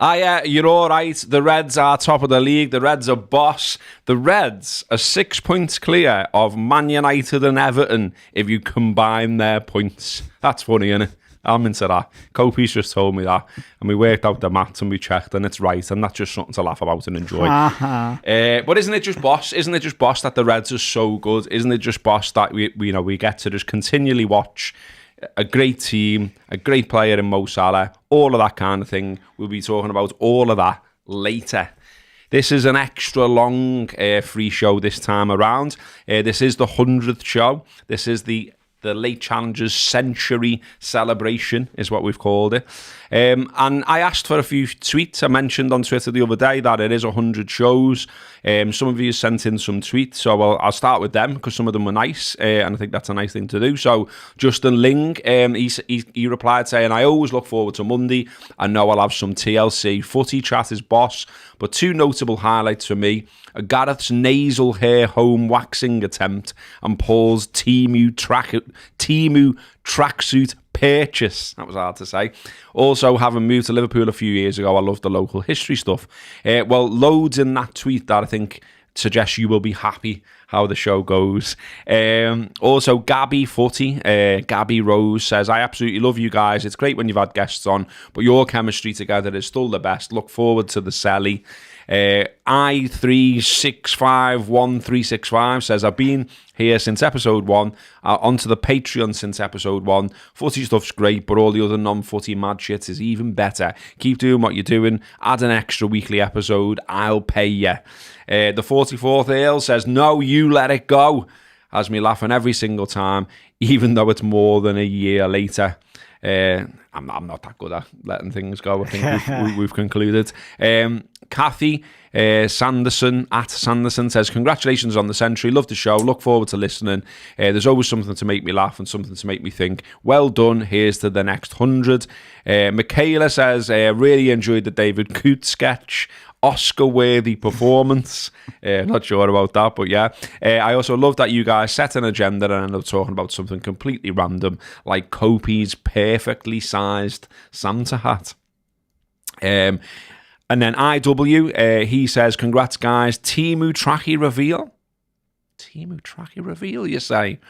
Yeah, you're all right. The Reds are top of the league. The Reds are boss. The Reds are 6 points clear of Man United and Everton if you combine their points. That's funny, isn't it? I'm into that. Kopi's just told me that, and we worked out the maths and we checked, and it's right, and that's just something to laugh about and enjoy. But isn't it just boss? Isn't it just boss that the Reds are so good? Isn't it just boss that we get to just continually watch a great team, a great player in Mo Salah, all of that kind of thing? We'll be talking about all of that later. This is an extra long free show this time around. This is the 100th show. This is the Late Challengers Century Celebration is what we've called it. And I asked for a few tweets. I mentioned on Twitter the other day that it is 100 shows. Some of you sent in some tweets, so I'll start with them because some of them were nice, and I think that's a nice thing to do. So Justin Ling, he replied saying, I always look forward to Monday. I know I'll have some TLC. Footy chat is boss, but two notable highlights for me are Gareth's nasal hair home waxing attempt and Paul's Temu tracksuit purchase. That was hard to say. Also, having moved to Liverpool a few years ago, I love the local history stuff. Well, loads in that tweet that I think suggests you will be happy how the show goes. Also, Gabby Footy, Gabby Rose says, I absolutely love you guys. It's great when you've had guests on, but your chemistry together is still the best. Look forward to the Selly. I365135 says, I've been here since episode 1, onto the Patreon since episode 1. Footy stuff's great, but all the other non-footy mad shit is even better. Keep doing what you're doing. Add an extra weekly episode. I'll pay you. The 44th Ale says, no, you let it go. Has me laughing every single time, even though it's more than a year later. I'm not that good at letting things go. I think we've concluded. Kathy Sanderson says, congratulations on the century. Love the show. Look forward to listening. There's always something to make me laugh and something to make me think. Well done. Here's to the next 100. Michaela says, really enjoyed the David Coote sketch. Oscar-worthy performance. Not sure about that, but yeah. I also love that you guys set an agenda and end up talking about something completely random, like Kopi's perfectly sized Santa hat. And then IW, he says, congrats guys, Temu Tracky reveal? Temu Tracky reveal, you say?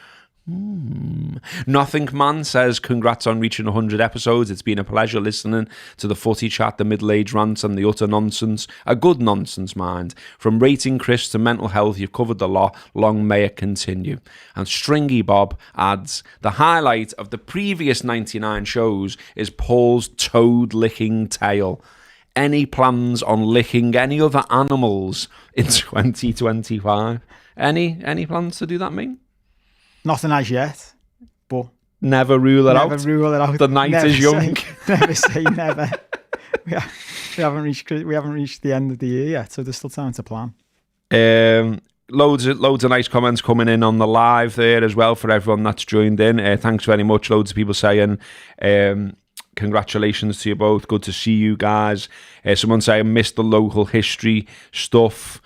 Nothing Man says, congrats on reaching 100 episodes. It's been a pleasure listening to the footy chat, the middle-aged rants and the utter nonsense. A good nonsense, mind. From rating Chris to mental health, you've covered the lot. Long may it continue. And Stringy Bob adds, the highlight of the previous 99 shows is Paul's toad-licking tail. Any plans on licking any other animals in 2025? Any plans to do that, mate? Nothing as yet, but never rule it out. Never rule it out. The night is young. Never say never. we haven't reached the end of the year yet, so there's still time to plan. Loads of nice comments coming in on the live there as well for everyone that's joined in. Thanks very much. Loads of people saying congratulations to you both. Good to see you guys. Someone saying missed the local history stuff.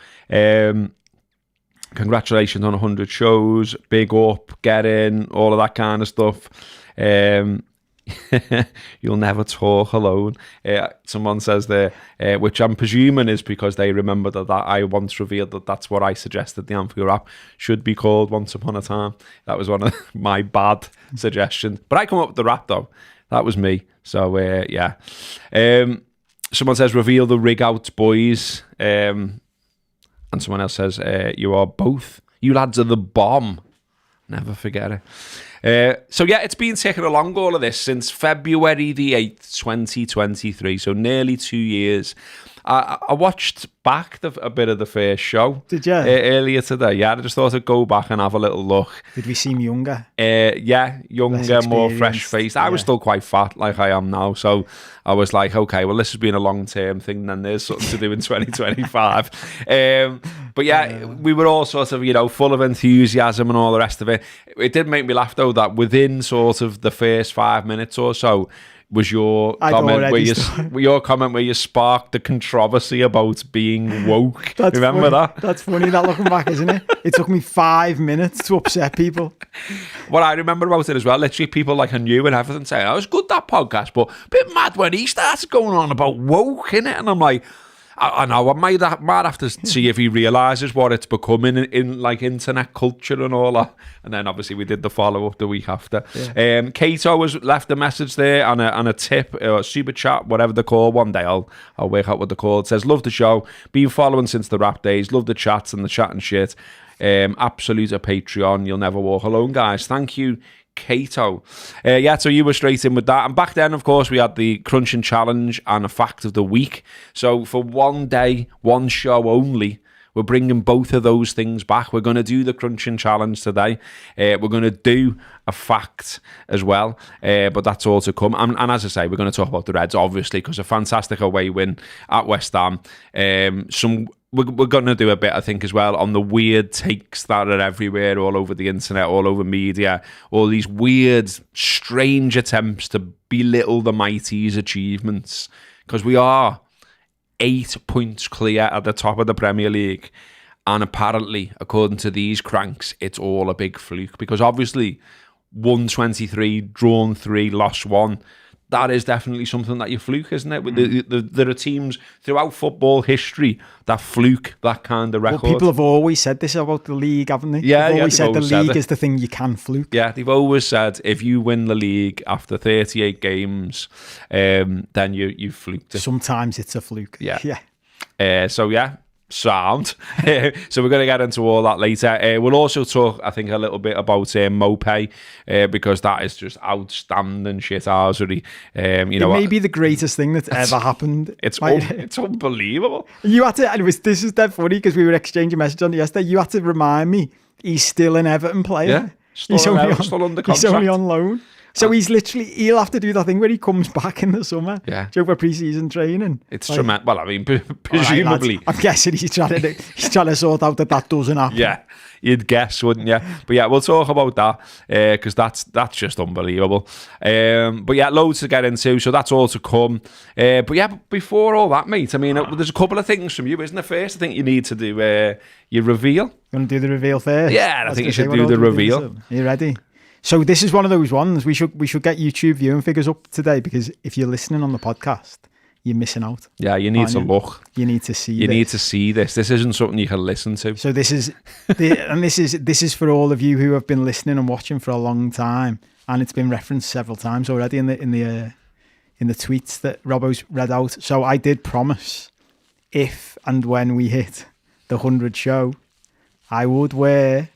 Congratulations on 100 shows, big up, get in, all of that kind of stuff. You'll never talk alone. Someone says there, which I'm presuming is because they remember that I once revealed that that's what I suggested the Anfield rap should be called once upon a time. That was one of my bad suggestions. But I come up with the rap though. That was me. So, yeah. Someone says, reveal the rig out, boys. And someone else says, you are both. You lads are the bomb. Never forget it. So yeah, it's been taking along all of this since February the 8th, 2023. So nearly 2 years. I watched back a bit of the first show. Did you? Earlier today. Yeah, I just thought I'd go back and have a little look. Did we seem younger? Yeah, younger, more fresh-faced. I was still quite fat like I am now. So I was like, okay, well, this has been a long-term thing. Then there's something to do in 2025. But yeah, we were all sort of, full of enthusiasm and all the rest of it. It did make me laugh, though, that within sort of the first 5 minutes or so was your I'd comment already where you sparked the controversy about being woke. That's Remember funny. that? That's funny, that looking back, isn't it? It took me 5 minutes to upset people. What I remember about it as well, literally people like I knew and everything saying, "Oh, it was good, that podcast," but a bit mad when he starts going on about woke, innit? And I'm like, I know, I might have to see if he realises what it's becoming in like internet culture and all that. And then obviously we did the follow-up the week after. Yeah. Kato has left a message there and a tip, or a super chat, whatever they're called. One day I'll work out what they're called. It says, love the show, been following since the rap days, love the chats and the chat and shit. Absolute a Patreon, you'll never walk alone, guys. Thank you, Kato. So you were straight in with that. And back then, of course, we had the crunching challenge and a fact of the week. So for one day, one show only, we're bringing both of those things back. We're going to do the crunching challenge today. We're going to do a fact as well. But that's all to come. And as I say, we're going to talk about the Reds, obviously, because a fantastic away win at West Ham. We're going to do a bit, I think, as well, on the weird takes that are everywhere, all over the internet, all over media, all these weird, strange attempts to belittle the Mighty's achievements. Because we are 8 points clear at the top of the Premier League. And apparently, according to these cranks, it's all a big fluke. Because obviously, won 23, drawn 3, lost 1. That is definitely something that you fluke, isn't it? There are teams throughout football history that fluke that kind of record. Well, people have always said this about the league, haven't they? Yeah, they've always said the league it is the thing you can fluke. Yeah, they've always said if you win the league after 38 games, then you fluked it. Sometimes it's a fluke. Yeah. Sound. So we're going to get into all that later. We'll also talk, I think, a little bit about Mopay, because that is just outstanding shithousery. It may be the greatest thing that's ever happened. It's unbelievable. You had to, this is dead funny because we were exchanging messages on it yesterday. You had to remind me he's still an Everton player. Yeah, still under contract. He's only on loan. So he'll have to do that thing where he comes back in the summer. Yeah. For pre-season training. It's tremendous. Well, I mean, presumably. Right, I'm guessing he's trying to sort out that doesn't happen. Yeah, you'd guess, wouldn't you? But yeah, we'll talk about that because that's just unbelievable. But yeah, loads to get into, so that's all to come. But yeah, before all that, mate, I mean, there's a couple of things from you, isn't there? First, I think you need to do your reveal. You want to do the reveal first? Yeah, I think you should do the reveal. Are you ready? So this is one of those ones we should get YouTube viewing figures up today, because if you're listening on the podcast, you're missing out. Yeah, you need to look. You need to see. You need to see this. This isn't something you can listen to. So this is for all of you who have been listening and watching for a long time, and it's been referenced several times already in the tweets that Robbo's read out. So I did promise, if and when we hit the 100 show, I would wear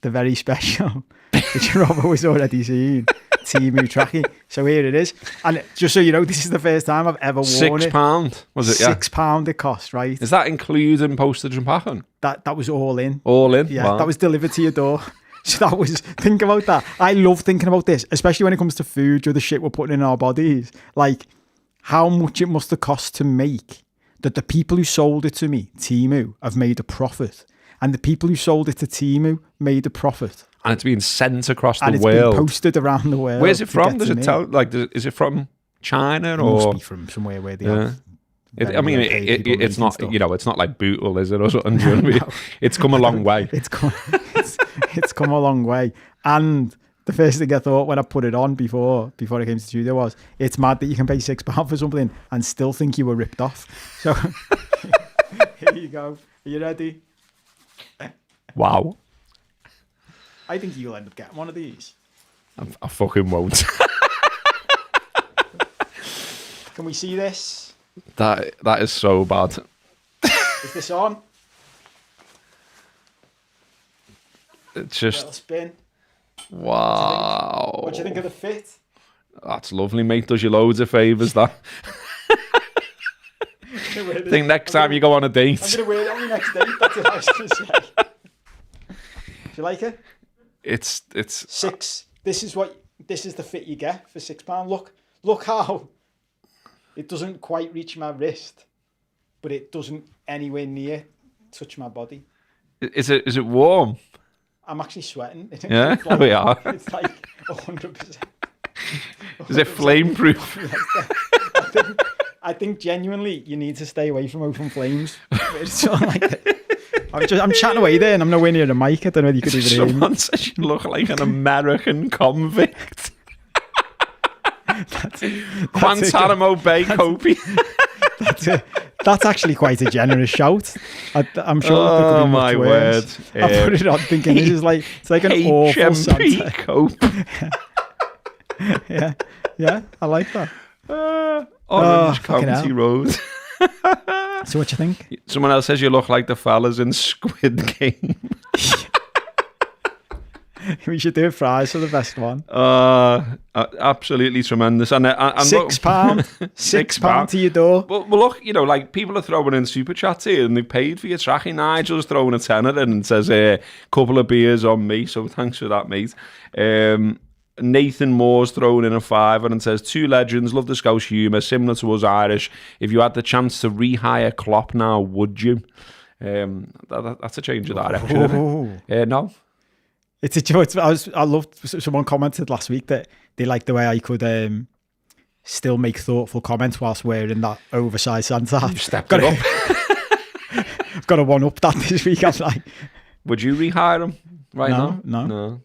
the very special, which Robbo has already seen, Timu trackie. So here it is. And just so you know, this is the first time I've ever worn it. £6, was it? Yeah. £6 it cost, right? Is that including postage and packing? That was all in. All in? Yeah, wow. That was delivered to your door. So think about that. I love thinking about this, especially when it comes to food or the shit we're putting in our bodies. Like, how much it must have cost to make that the people who sold it to me, Timu, have made a profit. And the people who sold it to Timu made a profit. And it's being sent across the world. And it's been posted around the world. Where's it from? Does it tell? Like, is it from China or? It must be from somewhere where they have. It's not. It's not like Bootle, is it? Or something. No. It's come a long way. It's come a long way. And the first thing I thought when I put it on before I came to the studio was, it's mad that you can pay £6 for something and still think you were ripped off. So here you go. Are you ready? Wow. I think you'll end up getting one of these. I fucking won't. Can we see this? That is so bad. Is this on? It's just... Little spin. Wow. What do you think of the fit? That's lovely, mate. Does you loads of favours, that. I think next time you go on a date... I'm going to wear it on the next date. That's what I was going to say. Do you like it? It's £6. This is the fit you get for £6. Look how it doesn't quite reach my wrist, but it doesn't anywhere near touch my body. Is it warm? I'm actually sweating. Yeah, It's like, we are. It's like 100%. Is it flame proof? I think genuinely you need to stay away from open flames. It's sort of like I'm chatting away there and I'm nowhere near the mic. I don't know whether you could even hear me. Someone says you look like an American convict. Guantanamo Bay Kobe. That's actually quite a generous shout. I'm sure. Oh could be my much word! worse. I put it on thinking this is like it's like an awful HMP Santa. Cope. Yeah, I like that. Orange fucking County hell. Road. So what you think? Someone else says you look like the fellas in Squid Game. We should do fries for the best one. Absolutely tremendous. And £6, £6 to your door. Well, look, you know, like people are throwing in super chats here and they've paid for your tracking. Nigel's throwing a tenner in and says a couple of beers on me. So thanks for that, mate. Nathan Moore's thrown in a fiver and says, two legends, love the Scouse humour, similar to us Irish. If you had the chance to rehire Klopp now, would you? That's a change of direction. Isn't it? No. It's a joke. I loved. Someone commented last week that they liked the way I could still make thoughtful comments whilst wearing that oversized Santa hat. You stepped it up. I've got to one up that this week. I'm like, would you rehire him right now? No.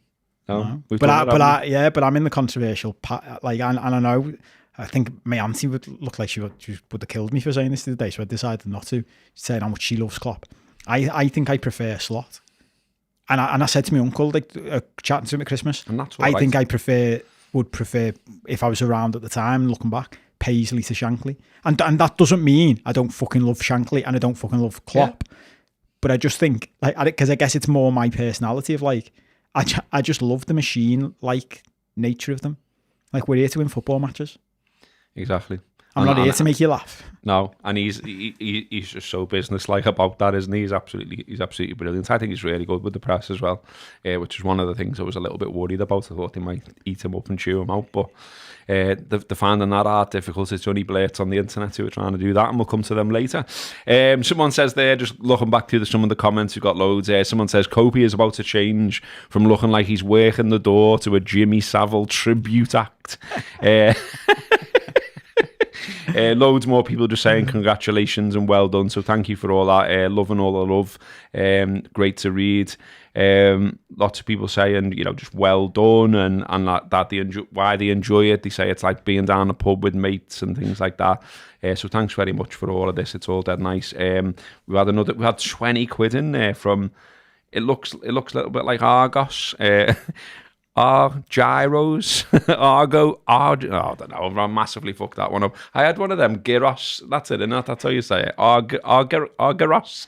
But I'm in the controversial like, and I know. I think my auntie would look like she would have killed me for saying this the other day, so I decided not to. She's saying how much she loves Klopp. I think I prefer Slot. And I said to my uncle, like chatting to him at Christmas, and that's what I think I would prefer, if I was around at the time, looking back, Paisley to Shankly. And that doesn't mean I don't fucking love Shankly and I don't fucking love Klopp. Yeah. But I just think, like, because I guess it's more my personality of like, I just love the machine-like nature of them. Like, we're here to win football matches. Exactly. I'm not here to make you laugh. No, and he's just so business-like about that, isn't he? He's absolutely brilliant. I think he's really good with the press as well, which is one of the things I was a little bit worried about. I thought they might eat him up and chew him out, but they're finding that hard difficult. It's only blurts on the internet who are trying to do that, and we'll come to them later. Someone says there, just looking back through some of the comments, we've got loads there. Someone says Kobe is about to change from looking like he's working the door to a Jimmy Savile tribute act. Loads more people just saying congratulations and well done, so thank you for all that. Loving all the love. Great to read. Lots of people saying, you know, just well done, and that they enjoy, why they enjoy it. They say it's like being down a pub with mates and things like that. So thanks very much for all of this. It's all dead nice. We had 20 quid in there from, it looks a little bit like Argos. Gyros, Argo, I don't know, I massively fucked that one up. I had one of them, gyros, that's it, isn't it? That's how you say it, Argyros.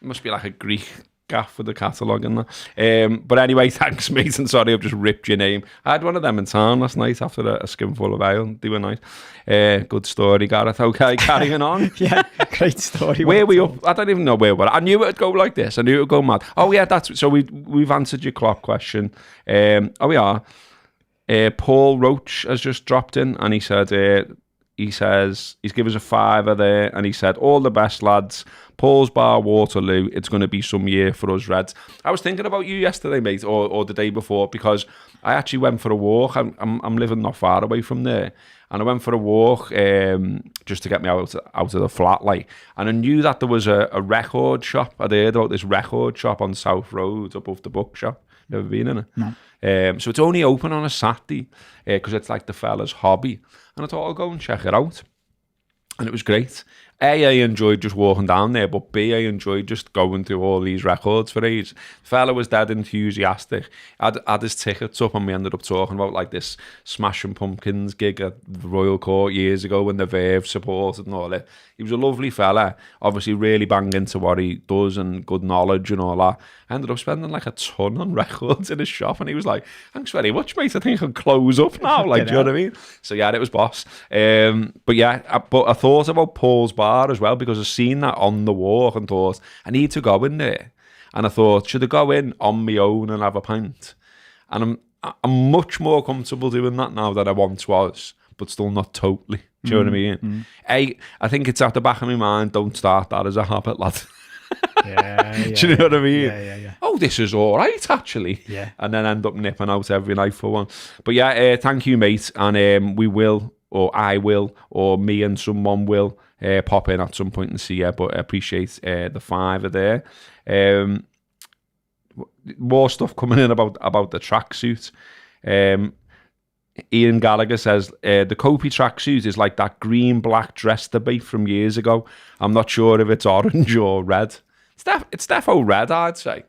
Must be like a Greek gaff with the catalogue in there. But anyway, thanks mate, and sorry I've just ripped your name. I had one of them in town last night after a skinful of ale. They were nice. Good story, Gareth. Okay, carrying on. Yeah, great story. Where we up? I don't even know where we're at. I knew it would go like this. I knew it would go mad. Oh yeah, so we've answered your clock question. We are. Paul Roach has just dropped in, and he said he's given us a fiver there, and he said, all the best lads, Paul's Bar, Waterloo, it's going to be some year for us Reds. I was thinking about you yesterday, mate, or the day before, because I actually went for a walk. I'm living not far away from there, and I went for a walk just to get me out of the flat, like, and I knew that there was a record shop. I'd heard about this record shop on South Road above the bookshop. You ever been in it? No. So it's only open on a Saturday because it's like the fella's hobby. And I thought I'll go and check it out. And it was great. A, I enjoyed just walking down there, but B, I enjoyed just going through all these records for ages. The fella was dead enthusiastic. Had his tickets up, and we ended up talking about like this Smashing Pumpkins gig at the Royal Court years ago when the Verve supported and all that. He was a lovely fella, obviously really bang into what he does and good knowledge and all that. I ended up spending like a ton on records in his shop, and he was like, thanks very much, mate. I think I can close up now. Like, do you know what I mean? So yeah, it was boss. But yeah, I thought about Paul's Bar as well, because I seen that on the walk and thought, I need to go in there. And I thought, should I go in on my own and have a pint? And I'm much more comfortable doing that now than I once was, but still not totally. Do you know what I mean? I think it's at the back of my mind, don't start that as a habit, lad. Do you know what I mean? Yeah. Oh, this is all right, actually. Yeah. And then end up nipping out every night for one. But yeah, thank you, mate. And we will, or I will, or me and someone will pop in at some point and see you. But I appreciate the $5 there. More stuff coming in about the tracksuit. Ian Gallagher says, the Kopi tracksuit is like that green-black dress debate from years ago. I'm not sure if it's orange or red. It's defo red, I'd say.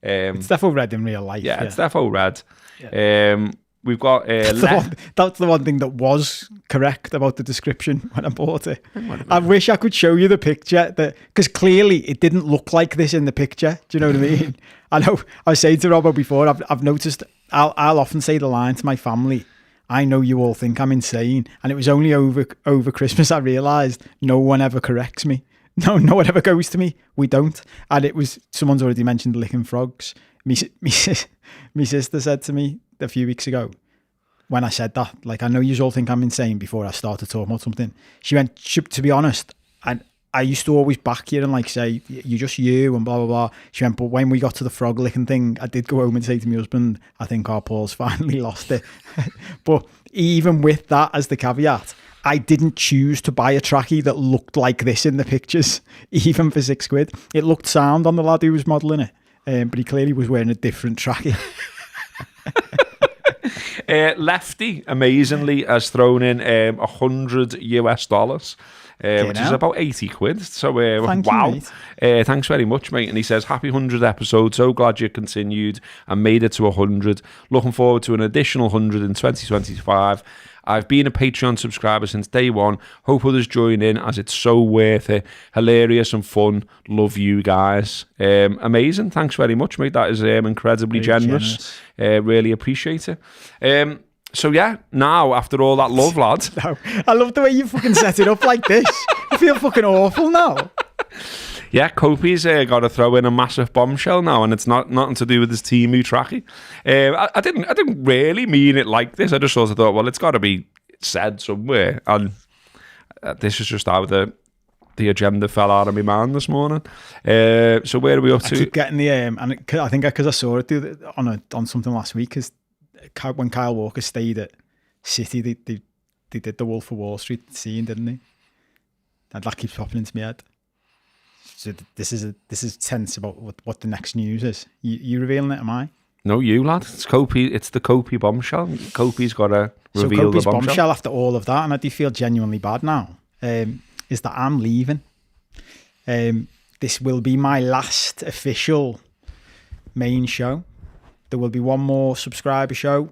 It's defo red in real life. Yeah, it's defo red. Yeah. We've got... that's the one thing that was correct about the description when I bought it. I wish I could show you the picture, because clearly it didn't look like this in the picture. Do you know what I mean? I know, I was saying to Robbo before, I've noticed, I'll often say the line to my family, I know you all think I'm insane. And it was only over Christmas I realised no one ever corrects me. No one ever goes to me. We don't. And it was, someone's already mentioned licking frogs. Me sister said to me a few weeks ago, when I said that, like, I know you all think I'm insane, before I started talking about something. She went, to be honest, and I used to always back you and like say, you're just you and blah, blah, blah. She went, but when we got to the frog licking thing, I did go home and say to my husband, I think our Paul's finally lost it. But even with that as the caveat, I didn't choose to buy a trackie that looked like this in the pictures, even for £6. It looked sound on the lad who was modelling it, but he clearly was wearing a different trackie. Lefty, amazingly, has thrown in $100 US, which is about £80. So, wow. Thanks very much, mate. And he says, happy 100th episode. So glad you continued and made it to 100. Looking forward to an additional 100 in 2025. I've been a Patreon subscriber since day one. Hope others join in, as it's so worth it. Hilarious and fun. Love you guys. Amazing. Thanks very much, mate. That is incredibly generous. Really appreciate it. So yeah, now after all that love, lad. No, I love the way you fucking set it up like this. I feel fucking awful now. Yeah, Kopi's got to throw in a massive bombshell now, and it's nothing to do with his Timu trackie. I didn't really mean it like this. I just sort of thought, well, it's got to be said somewhere, and this is just how the agenda fell out of my mind this morning. So where are we up to? I keep getting the and I think because I saw it on something last week, because when Kyle Walker stayed at City, they did the Wolf of Wall Street scene, didn't they? And that keeps popping into my head. So this is tense about what the next news is. You revealing it, am I? No, you, lad. It's Kopi. It's the Kopi bombshell. Kopi's got to reveal the bombshell. After all of that, and I do feel genuinely bad now, is that I'm leaving. This will be my last official main show. There will be one more subscriber show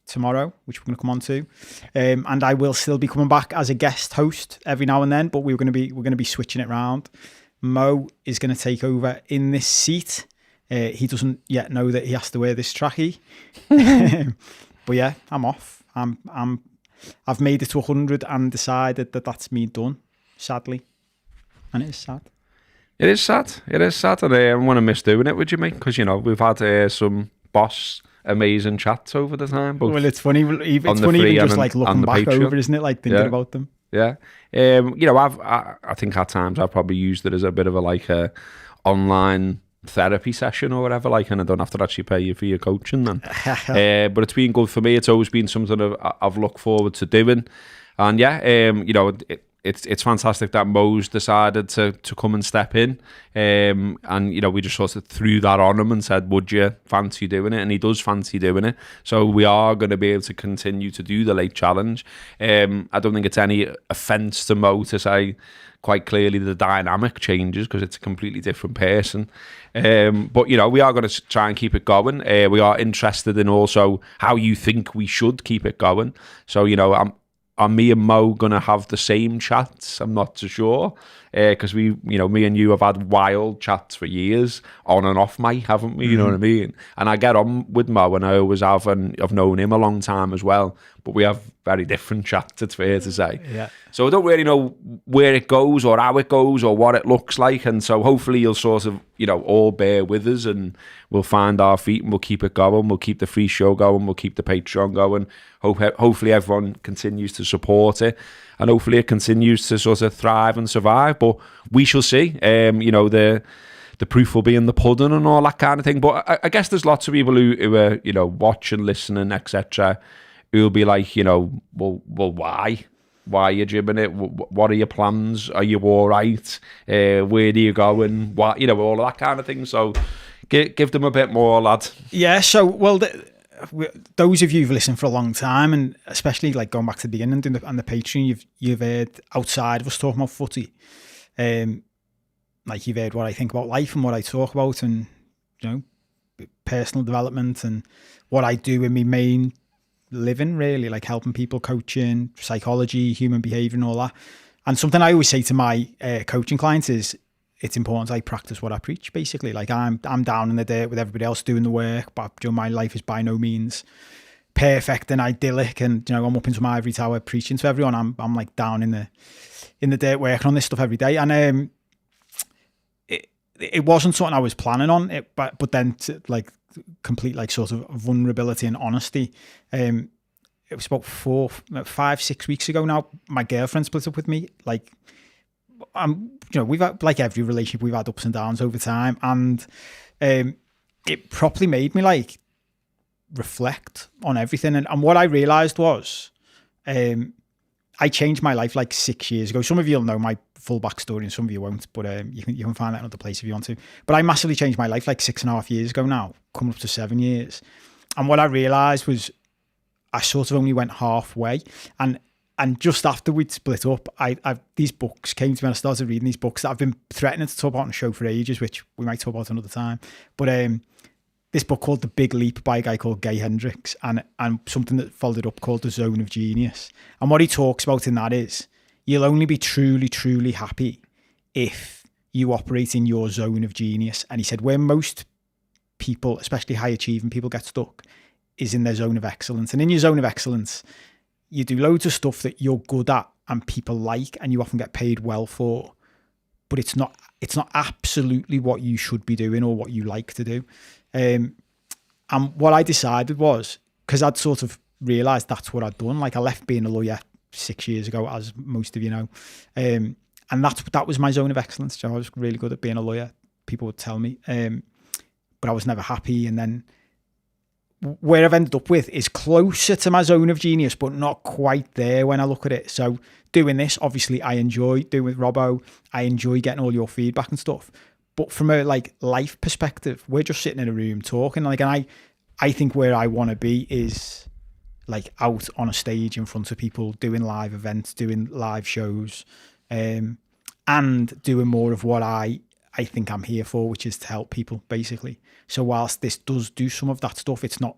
tomorrow, which we're going to come on to, and I will still be coming back as a guest host every now and then. But we're going to be switching it around. Mo is going to take over in this seat. He doesn't yet know that he has to wear this trackie. But yeah, I'm off. I've made it to 100 and decided that that's me done, sadly. And it is sad. It is sad. And I want to miss doing it with you, mate, because, we've had some boss amazing chats over the time. Well, it's funny. It's funny even just like looking back Patreon. Over, isn't it? Like thinking about them. Yeah. I think at times I've probably used it as a bit of a online therapy session or whatever, and I don't have to actually pay you for your coaching then. But it's been good for me. It's always been something I've looked forward to doing. And yeah, it's fantastic that Mo's decided to come and step in. And, we just sort of threw that on him and said, would you fancy doing it? And he does fancy doing it. So we are going to be able to continue to do the late challenge. I don't think it's any offence to Mo to say quite clearly the dynamic changes, because it's a completely different person. But, we are going to try and keep it going. We are interested in also how you think we should keep it going. So, are me and Mo going to have the same chats? I'm not too sure. Because me and you have had wild chats for years, on and off mic, haven't we? You know what I mean? And I get on with Mo, and I always have, and I've known him a long time as well. But we have very different chats, it's fair to say. Yeah. So I don't really know where it goes or how it goes or what it looks like. And so hopefully you'll sort of, all bear with us, and we'll find our feet, and we'll keep it going. We'll keep the free show going. We'll keep the Patreon going. Hopefully everyone continues to support it, and hopefully it continues to sort of thrive and survive. But we shall see. The the proof will be in the pudding and all that kind of thing. But I guess there's lots of people who are, you know, watching, listening, etc., who'll be like, you know, well, why? Why are you gymming it? What are your plans? Are you all right? Where do you go? And what, you know, all of that kind of thing. So give them a bit more, lad. Yeah. So, well, those of you who've listened for a long time, and especially like going back to the beginning and the Patreon, you've heard outside of us talking about footy. Like you've heard what I think about life and what I talk about, and you know, personal development and what I do in my main living, really, like helping people, coaching, psychology, human behavior, and all that. And something I always say to my coaching clients is, it's important I practice what I preach. Basically, like I'm down in the dirt with everybody else doing the work, but you know, my life is by no means perfect and idyllic. And you know, I'm up into my ivory tower preaching to everyone. I'm like down in the dirt working on this stuff every day. And it wasn't something I was planning on. But then to, like, complete like sort of vulnerability and honesty. It was about 5-6 weeks ago now. My girlfriend split up with me. Like, you know, we've had, like every relationship, we've had ups and downs over time, and it properly made me like reflect on everything. And what I realized was, I changed my life like 6 years ago. Some of you'll know my full backstory and some of you won't, but you can find that in another place if you want to. But I massively changed my life like 6.5 years ago now, coming up to 7 years. And what I realized was I sort of only went halfway. And just after we'd split up, these books came to me and I started reading these books that I've been threatening to talk about on the show for ages, which we might talk about another time. But this book called The Big Leap by a guy called Gay Hendricks, and something that followed up called The Zone of Genius. And what he talks about in that is, you'll only be truly, truly happy if you operate in your zone of genius. And he said where most people, especially high achieving people, get stuck is in their zone of excellence. And in your zone of excellence, you do loads of stuff that you're good at and people like, and you often get paid well for, but it's not absolutely what you should be doing or what you like to do. And what I decided was, because I'd sort of realised that's what I'd done. Like I left being a lawyer 6 years ago, as most of you know. And that was my zone of excellence. So I was really good at being a lawyer. People would tell me, but I was never happy. And then where I've ended up with is closer to my zone of genius, but not quite there when I look at it. So doing this, obviously I enjoy doing with Robbo. I enjoy getting all your feedback and stuff. But from a like life perspective, we're just sitting in a room talking. Like, and I think where I want to be is like out on a stage in front of people, doing live events, doing live shows, and doing more of what I think I'm here for, which is to help people, basically. So whilst this does do some of that stuff, it's not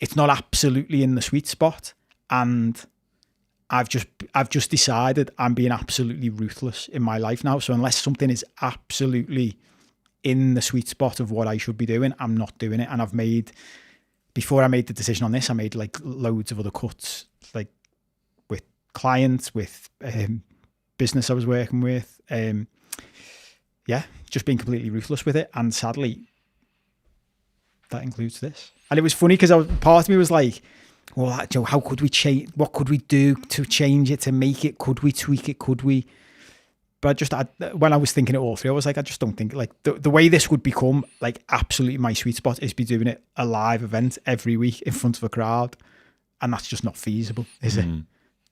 absolutely in the sweet spot. And I've just decided I'm being absolutely ruthless in my life now. So unless something is absolutely in the sweet spot of what I should be doing, I'm not doing it. And before I made the decision on this, I made like loads of other cuts, like with clients, with business I was working with. Just being completely ruthless with it. And sadly, that includes this. And it was funny because part of me was like, well, Joe, how could we change? What could we do to change it, to make it? Could we tweak it? Could we? But when I was thinking it all through, I was like, I just don't think like the way this would become like absolutely my sweet spot is be doing it a live event every week in front of a crowd. And that's just not feasible, is it?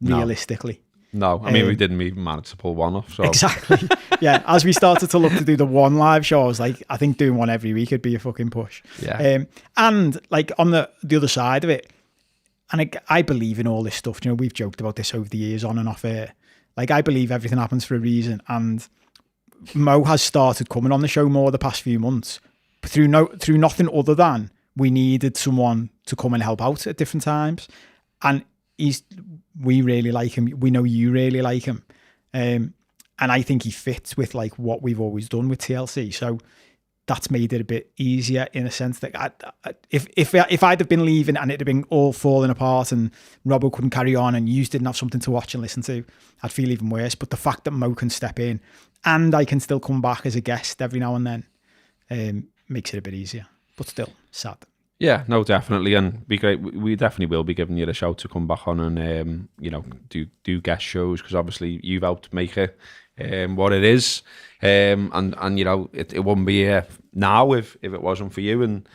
Realistically. No, I mean, we didn't even manage to pull one off. So. Exactly. Yeah, as we started to look to do the one live show, I was like, I think doing one every week would be a fucking push. Yeah. And like on the other side of it, and I believe in all this stuff. You know, we've joked about this over the years on and off air. Like, I believe everything happens for a reason. And Mo has started coming on the show more the past few months through nothing other than we needed someone to come and help out at different times. And we really like him. We know you really like him. And I think he fits with like what we've always done with TLC. So that's made it a bit easier in a sense that if I'd have been leaving and it'd have been all falling apart and Robbo couldn't carry on and you didn't have something to watch and listen to, I'd feel even worse. But the fact that Mo can step in and I can still come back as a guest every now and then makes it a bit easier, but still sad. Yeah, no, definitely, and be great. We definitely will be giving you the shout to come back on and do guest shows, because obviously you've helped make it what it is. And you know, it wouldn't be here now if it wasn't for you. And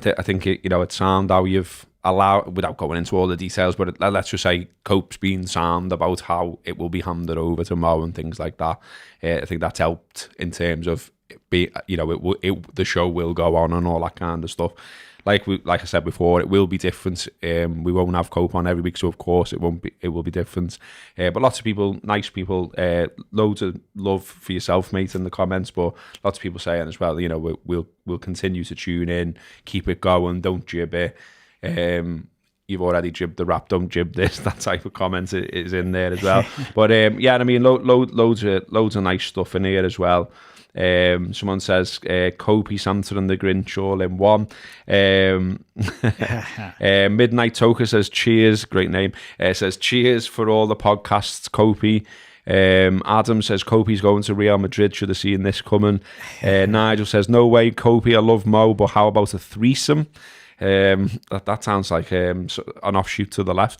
I think it, you know, it's sound how you've allowed, without going into all the details, but let's just say Cope's been sound about how it will be handed over to Mo and things like that. I think that's helped in terms of you know, the show will go on and all that kind of stuff. Like I said before, it will be different. We won't have Cope on every week, so of course it will be different. But lots of people, nice people, loads of love for yourself, mate, in the comments. But lots of people saying as well, you know, we'll continue to tune in, keep it going, don't jib it. You've already jibbed the rap, don't jib this. That type of comment is in there as well. But yeah, I mean, loads of nice stuff in here as well. Someone says Kopi, Santa and the Grinch all in one. Midnight Toker says cheers, great name. Says cheers for all the podcasts, Kopi. Adam says Kopi's going to Real Madrid, should have seen this coming. Nigel says no way Kopi, I love Mo, but how about a threesome? That sounds like an offshoot to the left.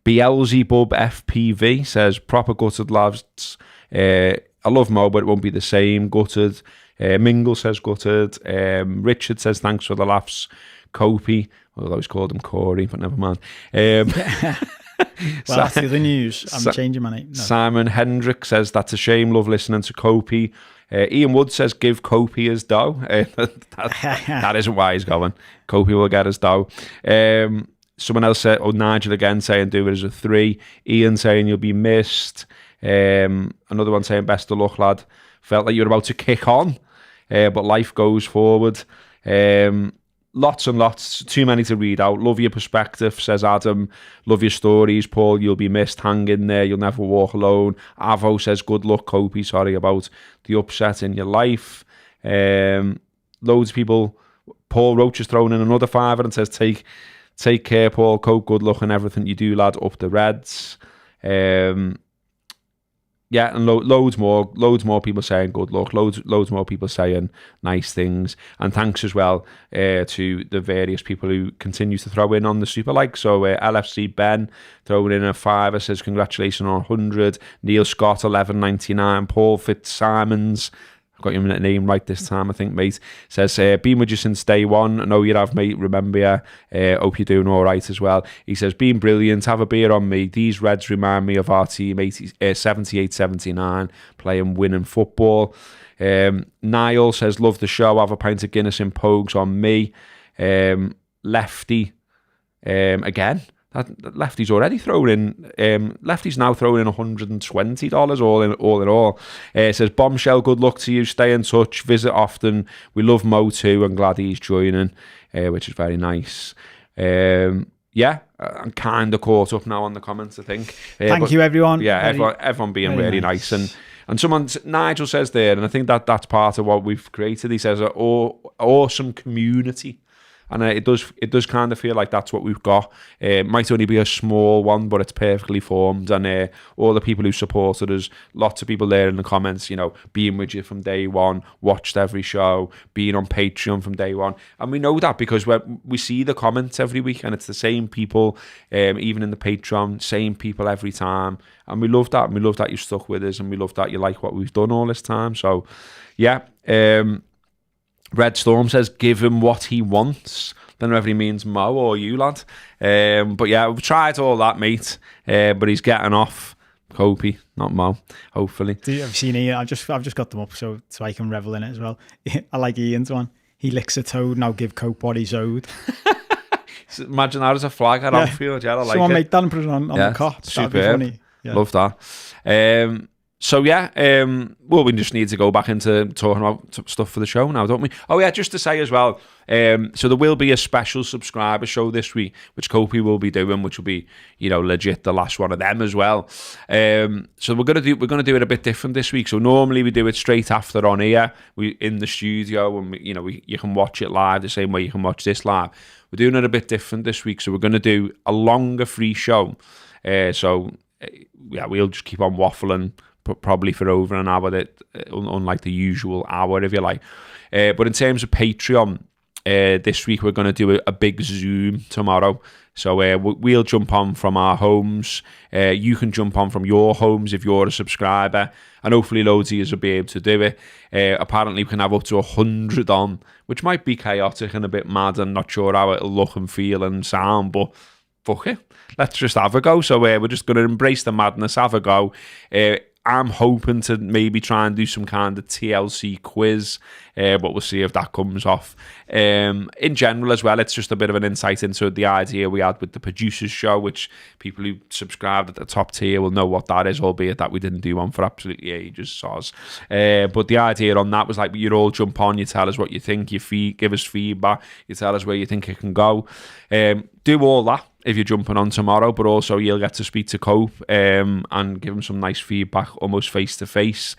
Beelzebub FPV says proper gutted lads. I love Mo, but it won't be the same. Gutted. Mingle says gutted. Richard says thanks for the laughs. Kopi, although I always called him Corey, but never mind. Well, that's the other news. I'm changing my name. No. Simon Hendrick says that's a shame. Love listening to Kopi. Ian Wood says give Kopi his dough. That isn't why he's going. Kopi will get his dough. Someone else said, Nigel again saying do it as a 3. Ian saying you'll be missed. Another one saying best of luck, lad. Felt like you were about to kick on, but life goes forward. Lots and lots, too many to read out. Love your perspective, says Adam. Love your stories, Paul. You'll be missed. Hang in there. You'll never walk alone. Avo says good luck, Kopi. Sorry about the upset in your life. Loads of people. Paul Roach has thrown in another $5 and says take care, Paul. Cope, good luck and everything you do, lad. Up the Reds. Yeah, and loads more people saying good luck, loads more people saying nice things, and thanks as well to the various people who continue to throw in on the super like. So LFC Ben throwing in a $5 says congratulations on 100. Neil Scott 11.99. Paul Fitzsimons, I've got your name right this time, I think, mate. Says, been with you since day one. I know you have, mate. Remember you. Hope you're doing all right as well. He says, been brilliant. Have a beer on me. These Reds remind me of our team, 78-79, playing winning football. Niall says, love the show. Have a pint of Guinness in Pogues on me. Lefty, again. Lefty's already thrown in. Lefty's now throwing in $120 all in all. Says bombshell. Good luck to you. Stay in touch. Visit often. We love Mo too. I'm glad he's joining, which is very nice. Yeah, I'm kind of caught up now on the comments, I think. Thank you, everyone. Yeah, everyone being really nice. And someone, Nigel says there, and I think that's part of what we've created. He says, awesome community. And it does kind of feel like that's what we've got. It might only be a small one, but it's perfectly formed. And all the people who supported us, lots of people there in the comments, you know, being with you from day one, watched every show, being on Patreon from day one. And we know that because we see the comments every week, and it's the same people, even in the Patreon, same people every time. And we love that. And we love that you stuck with us, and we love that you like what we've done all this time. So, yeah. Red Storm says, give him what he wants. Don't know if he means Mo or you, lad. But yeah, we've tried all that, mate. But he's getting off. Kopi, not Mo, hopefully. I've seen Ian. I've just got them up so I can revel in it as well. I like Ian's one. He licks a toad, now give Cope what he's owed. Imagine that as a flag at Anfield. Yeah, I like Someone it. make that and put it on the cop. Superb. That'd be funny. Yeah. Love that. So yeah, well, we just need to go back into talking about stuff for the show now, don't we? Oh yeah, just to say as well, so there will be a special subscriber show this week, which Kopi will be doing, which will be, you know, legit the last one of them as well. So we're gonna do it a bit different this week. So normally we do it straight after on here, we in the studio, and you can watch it live the same way you can watch this live. We're doing it a bit different this week, so we're gonna do a longer free show. So yeah, we'll just keep on waffling. Probably for over an hour, unlike the usual hour, if you like. But in terms of Patreon, this week we're going to do a big Zoom tomorrow. So we'll jump on from our homes. You can jump on from your homes if you're a subscriber. And hopefully loads of you will be able to do it. Apparently we can have up to 100 on, which might be chaotic and a bit mad. I'm not sure how it'll look and feel and sound, but fuck it. Let's just have a go. So we're just going to embrace the madness, have a go. I'm hoping to maybe try and do some kind of TLC quiz, but we'll see if that comes off. In general as well, it's just a bit of an insight into the idea we had with the producers show, which people who subscribed at the top tier will know what that is, albeit that we didn't do one for absolutely ages, soz. But the idea on that was like, you'd all jump on, you tell us what you think, you give us feedback, you tell us where you think it can go. Do all that if you're jumping on tomorrow, but also you'll get to speak to Cope and give him some nice feedback almost face to face.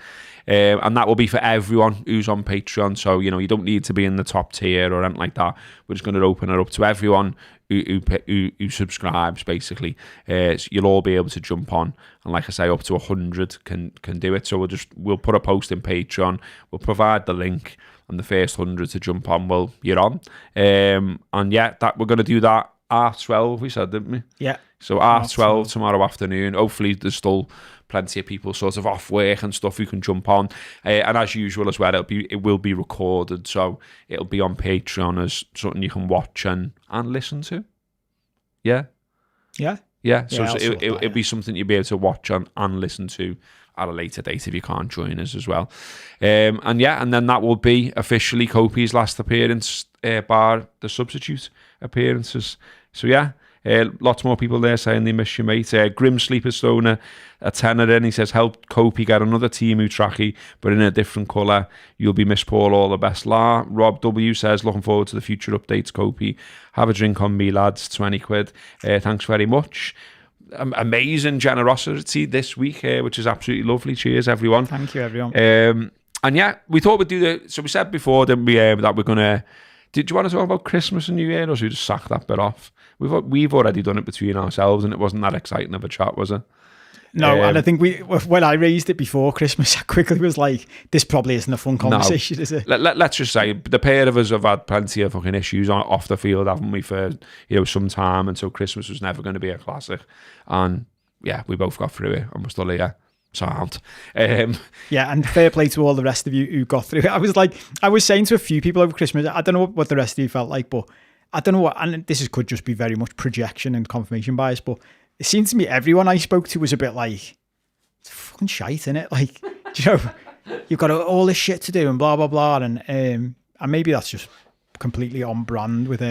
And that will be for everyone who's on Patreon. So, you know, you don't need to be in the top tier or anything like that. We're just going to open it up to everyone who subscribes, basically. So you'll all be able to jump on. And like I say, up to 100 can do it. So we'll put a post in Patreon. We'll provide the link. And the first 100 to jump on, well, you're on. And yeah, that we're going to do that. R12, we said, didn't we? Yeah. So R12 tomorrow afternoon. Hopefully there's still plenty of people sort of off work and stuff who can jump on. And as usual as well, it will be recorded. So it'll be on Patreon as something you can watch and listen to. Yeah? Yeah. Yeah. So it'll be something you'll be able to watch and listen to at a later date if you can't join us as well. And then that will be officially Kopi's last appearance, bar the substitute appearances. So yeah, lots more people there saying they miss you, mate. Grim Sleeper Stoner, a tenner in, he says, help Kopi get another Timu trackie, but in a different colour. You'll be missed, Paul, all the best, La. Rob W says, looking forward to the future updates, Kopi. Have a drink on me, lads, 20 quid. Thanks very much. Amazing generosity this week, which is absolutely lovely. Cheers, everyone. Thank you, everyone. And yeah, we thought we'd do so we said before, didn't we, that we're going to... Did you want to talk about Christmas and New Year, or should we just sack that bit off? We've already done it between ourselves, and it wasn't that exciting of a chat, was it? No, and I think when I raised it before Christmas, I quickly was like, this probably isn't a fun conversation, is it? Let's just say, the pair of us have had plenty of fucking issues off the field, haven't we, for some time, and so Christmas was never going to be a classic. And yeah, we both got through it, and we're still here. Sound. Yeah, and fair play to all the rest of you who got through it. I was saying to a few people over Christmas, I don't know what the rest of you felt like, but I don't know what, and could just be very much projection and confirmation bias, but it seemed to me everyone I spoke to was a bit like, it's fucking shite, innit? Like, you've got all this shit to do and blah, blah, blah, and maybe that's just completely on brand with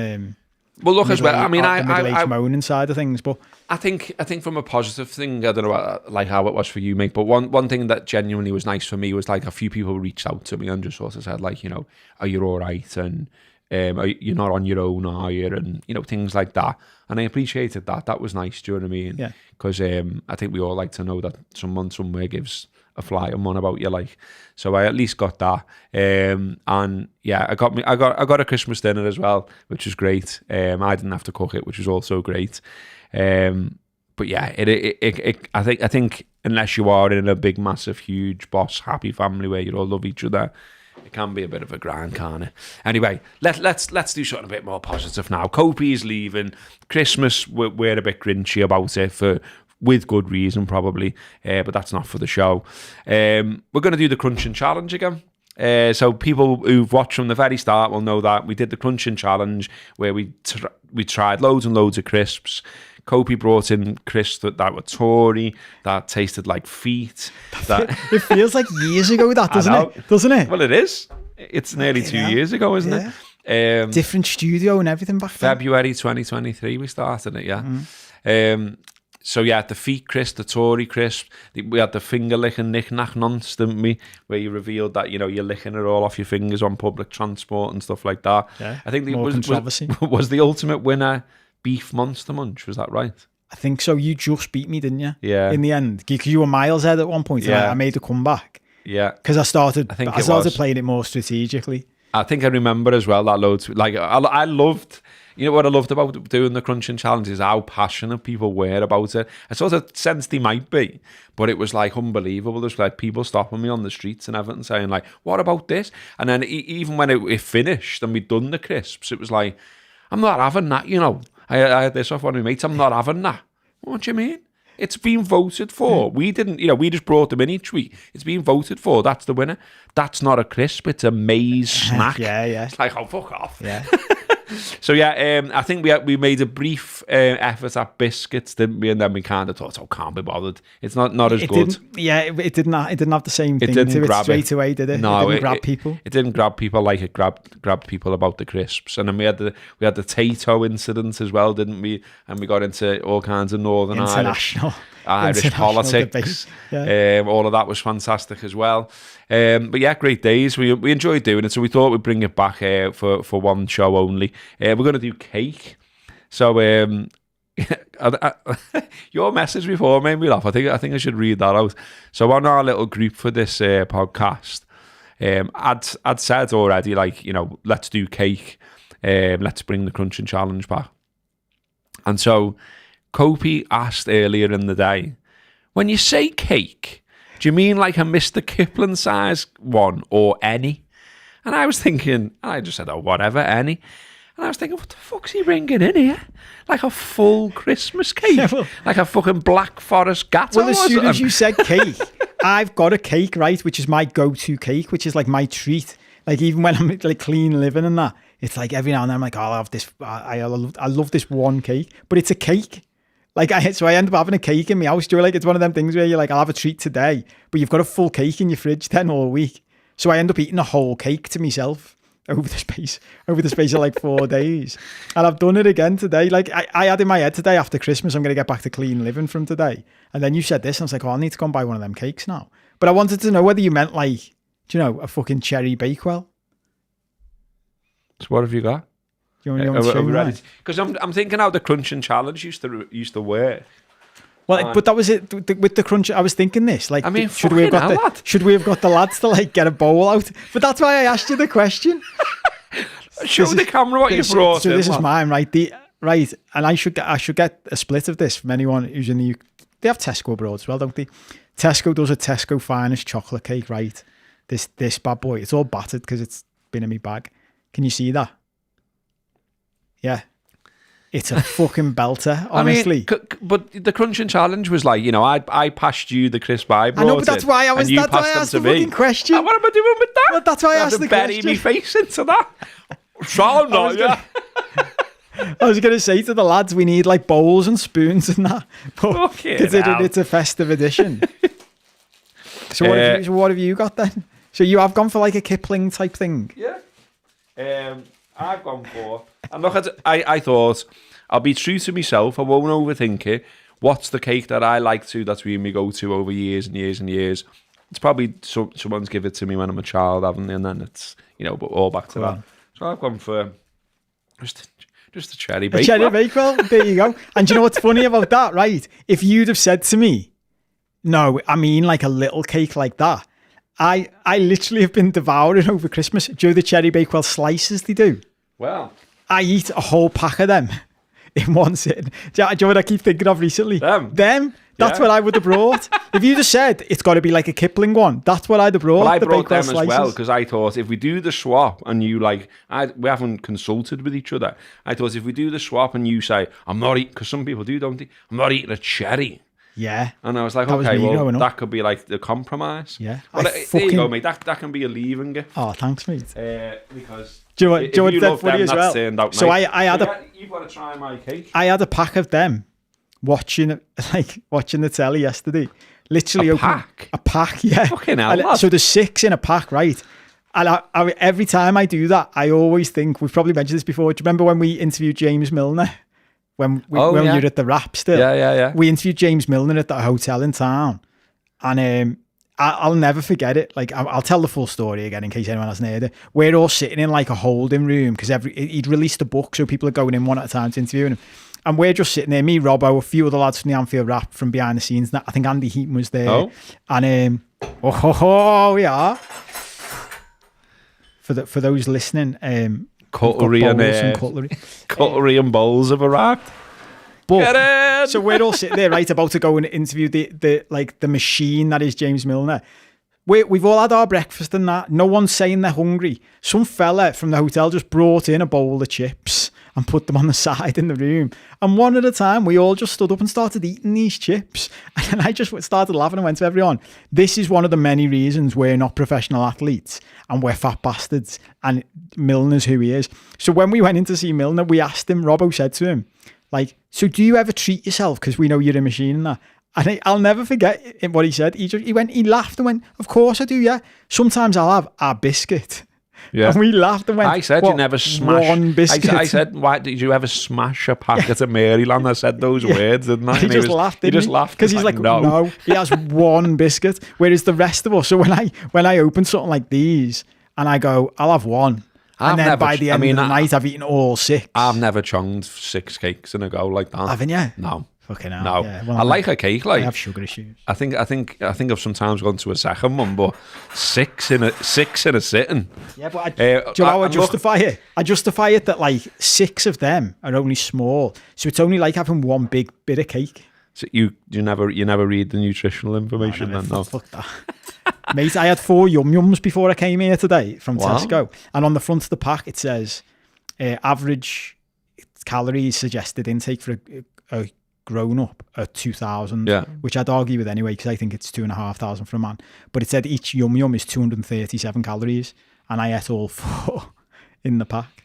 well, look, as well, I mean, middle-aged moaning side of things, but I think from a positive thing, I don't know like how it was for you, mate, but one thing that genuinely was nice for me was like a few people reached out to me and just sort of said like, are you all right? And you're not on your own, are you? And things like that. And I appreciated that. That was nice. Do you know what I mean? Yeah. Because I think we all like to know that someone somewhere gives a flying one about you, like. So I at least got that. And yeah, I got a Christmas dinner as well, which was great. I didn't have to cook it, which was also great. But yeah, I think unless you are in a big, massive, huge, boss, happy family where you all love each other, it can be a bit of a grind, can't it? Anyway, let's do something a bit more positive now. Kopi is leaving. Christmas, we're a bit grinchy about it with good reason, probably, but that's not for the show. We're going to do the crunching challenge again. So people who've watched from the very start will know that we did the crunching challenge where we tried loads and loads of crisps. Kopi brought in crisps that were Tory, that tasted like feet. It feels like years ago, doesn't it? Well, it is. It's nearly 2 years ago, isn't it? Different studio and everything back then. February 2023 we started it, yeah. So yeah, the feet crisp, the Tory crisp, we had the finger licking knick-knack nonce, didn't we? Where you revealed that, you're licking it all off your fingers on public transport and stuff like that. Yeah, I think controversy. Was the ultimate winner Beef Monster Munch, was that right? I think so. You just beat me, didn't you? Yeah. In the end, because you were miles ahead at one point. Yeah. And I made a comeback. Yeah. Because I started playing it more strategically. I think I remember as well that loads. Like I loved You know what I loved about doing the crunching challenge is how passionate people were about it. I sort of sensed they might be, but it was like unbelievable. There's like people stopping me on the streets and Everton saying like, what about this? And then even when it finished and we'd done the crisps, it was like, I'm not having that, you know. I had this off one of my mates, I'm not having that. What do you mean? It's been voted for. We didn't, you know, we just brought them in each week. It's been voted for. That's the winner. That's not a crisp. It's a maize snack. Yeah. It's like, oh, fuck off. Yeah. So yeah, I think we made a brief effort at biscuits, didn't we? And then we kind of thought, oh, can't be bothered. It's not as good. It didn't have the same thing to it straight away, did it? No, it didn't grab people. It didn't grab people like it grabbed people about the crisps. And then we had the Tato incident as well, didn't we? And we got into all kinds of Northern Irish politics. Yeah. All of that was fantastic as well. But yeah, great days. We enjoyed doing it, so we thought we'd bring it back for one show only. We're going to do cake. So your message before made me laugh. I think I should read that out. So on our little group for this podcast, I'd said already, like, you know, let's do cake. Let's bring the crunching challenge back. And so Kopi asked earlier in the day, when you say cake, do you mean like a Mr. Kipling size one or any? And I was thinking, I just said, oh, whatever, any. And I was thinking, what the fuck's he bringing in here? Like a full Christmas cake? Yeah, well, like a fucking Black Forest gatto? Well, as soon as you said cake, I've got a cake, right, which is my go-to cake, which is like my treat. Like even when I'm like clean living and that, it's like every now and then I'm like, oh, I'll have this. I love this one cake, but it's a cake. Like so I end up having a cake in my house. Like it's one of them things where you're like, I'll have a treat today, but you've got a full cake in your fridge then all week. So I end up eating a whole cake to myself over the space of like 4 days. And I've done it again today. Like I had in my head today, after Christmas, I'm going to get back to clean living from today. And then you said this, and I was like, oh, I need to go and buy one of them cakes now. But I wanted to know whether you meant like, do you know, a fucking cherry Bakewell. So what have you got? Do you want to show me? Because I'm thinking how the crunching challenge used to work. Well, but that was it with the crunch. I was thinking this, like, I mean, should we have got the lads to like get a bowl out? But that's why I asked you the question. Show the camera what you brought. So this is mine, right? And I should get a split of this from anyone who's in the UK. They have Tesco abroad as well, don't they? Tesco does a Tesco finest chocolate cake, right? This bad boy. It's all battered because it's been in my bag. Can you see that? Yeah. It's a fucking belter, honestly. I mean, but the crunching challenge was like, you know, I passed you the crisp I brought. I know, but that's why I asked the fucking question. What am I doing with that? Well, that's why I asked the question. Bury me face into that. I was going to say to the lads, we need like bowls and spoons and that. But considering it's a festive edition. So what have you got then? So you have gone for like a Kipling type thing? Yeah. I've gone for... And look, I thought, I'll be true to myself. I won't overthink it. What's the cake that I like to, that's been my go-to over years and years and years? It's probably someone's give it to me when I'm a child, haven't they? And then it's, you know, but all back to that. So I've gone for just a cherry Bakewell. A cherry Bakewell, there you go. And do you know what's funny about that, right? If you'd have said to me, no, I mean like a little cake like that, I literally have been devouring over Christmas. Do you know the cherry Bakewell slices they do? Well... I eat a whole pack of them in one sitting. Do you know what I keep thinking of recently? Them? That's what I would have brought. If you just said it's got to be like a Kipling one, that's what I'd have brought. Well, I brought them as well because I thought if we do the swap and you like, we haven't consulted with each other. I thought if we do the swap and you say, I'm not eating, because some people do, don't they? I'm not eating a cherry. Yeah. And I was like, okay, well, that could be like the compromise. Yeah. Well, there you go, mate. That can be a leaving gift. Oh, thanks, mate. Because... Do you know what's that funny as well? Out, so you've got to try my cake. I had a pack of them watching the telly yesterday. Literally a pack, yeah. Fucking hell, so there's 6 in a pack, right? And I, every time I do that, I always think, we've probably mentioned this before. Do you remember when we interviewed James Milner? When you were at the Rap still? Yeah. We interviewed James Milner at that hotel in town. And I'll never forget it. Like, I'll tell the full story again in case anyone hasn't heard it. We're all sitting in like a holding room because he'd released a book, so people are going in one at a time to interview him. And we're just sitting there, me, Robbo, a few other lads from the Anfield Rap from behind the scenes. I think Andy Heaton was there. Oh. And we are. For those listening, cutlery We've got and bowls and cutlery. cutlery and bowls have arrived. But, Get in! so we're all sitting there, right, about to go and interview the machine that is James Milner. We've all had our breakfast and that. No one's saying they're hungry. Some fella from the hotel just brought in a bowl of chips and put them on the side in the room. And one at a time, we all just stood up and started eating these chips. And I just started laughing and went to everyone, this is one of the many reasons we're not professional athletes and we're fat bastards. And Milner's who he is. So when we went in to see Milner, we asked him, Robbo said to him, like, so do you ever treat yourself? Because we know you're a machine and that. And I'll never forget what he said. He laughed and went, of course I do, yeah. Sometimes I'll have a biscuit. Yeah. And we laughed and went, I said you never smash one biscuit. I said, why did you ever smash a packet of Maryland? I said those words, didn't I? He just laughed. He just laughed because he's like, no, he has one biscuit. Whereas the rest of us, so when I open something like these and I go, I'll have one. And then by the end of the night, I've eaten all 6. I've never chonged 6 cakes in a go like that. Haven't you? No. Fucking hell. No. Yeah. Well, I like a cake. Like, I have sugar issues. I think I've sometimes gone to a second one, but 6 in a sitting. Yeah, but do you know how I justify it? I justify it that like 6 of them are only small, so it's only like having one big bit of cake. So you never read the nutritional information then? No. Fuck that. Mate, I had 4 Yum Yums before I came here today from Tesco, and on the front of the pack it says average calories suggested intake for a grown up at 2,000, which I'd argue with anyway because I think it's 2,500 for a man. But it said each Yum Yum is 237 calories, and I ate all 4 in the pack.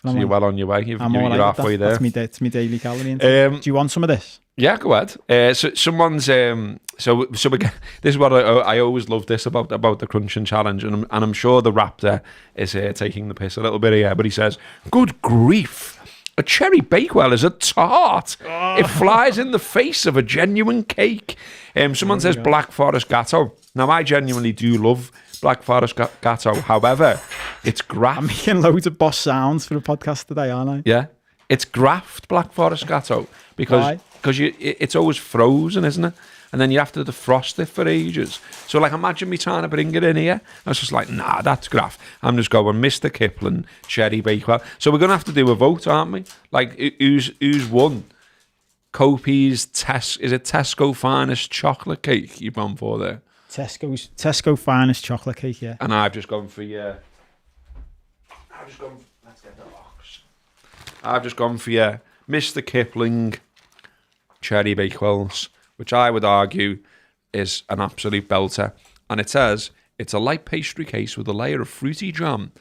So you're well on your way. You're halfway there. That's my daily calorie intake. Do you want some of this? Yeah, go ahead. So someone's so again, this is what I always love this about the crunching challenge, and I'm sure the Raptor is taking the piss a little bit here, but he says, "Good grief, a cherry bakewell is a tart. It flies in the face of a genuine cake." Someone says Black Forest Gatto. Now I genuinely do love Black Forest Gatto. However, it's graft. I'm making loads of boss sounds for the podcast today, aren't I? Yeah, it's graft Black Forest Gatto because it's always frozen, isn't it? And then you have to defrost it for ages. So, like, imagine me trying to bring it in here. I was just like, nah, that's graft. I'm just going Mr. Kipling, Cherry Bakewell. So we're going to have to do a vote, aren't we? Like, who's won? Kopi's is it Tesco Finest Chocolate Cake you've gone for there? Tesco Finest Chocolate Cake, yeah. And I've just gone for, let's get the box. I've just gone for, Mr. Kipling Cherry Bakewells, which I would argue is an absolute belter. And it says, it's a light pastry case with a layer of fruity jam.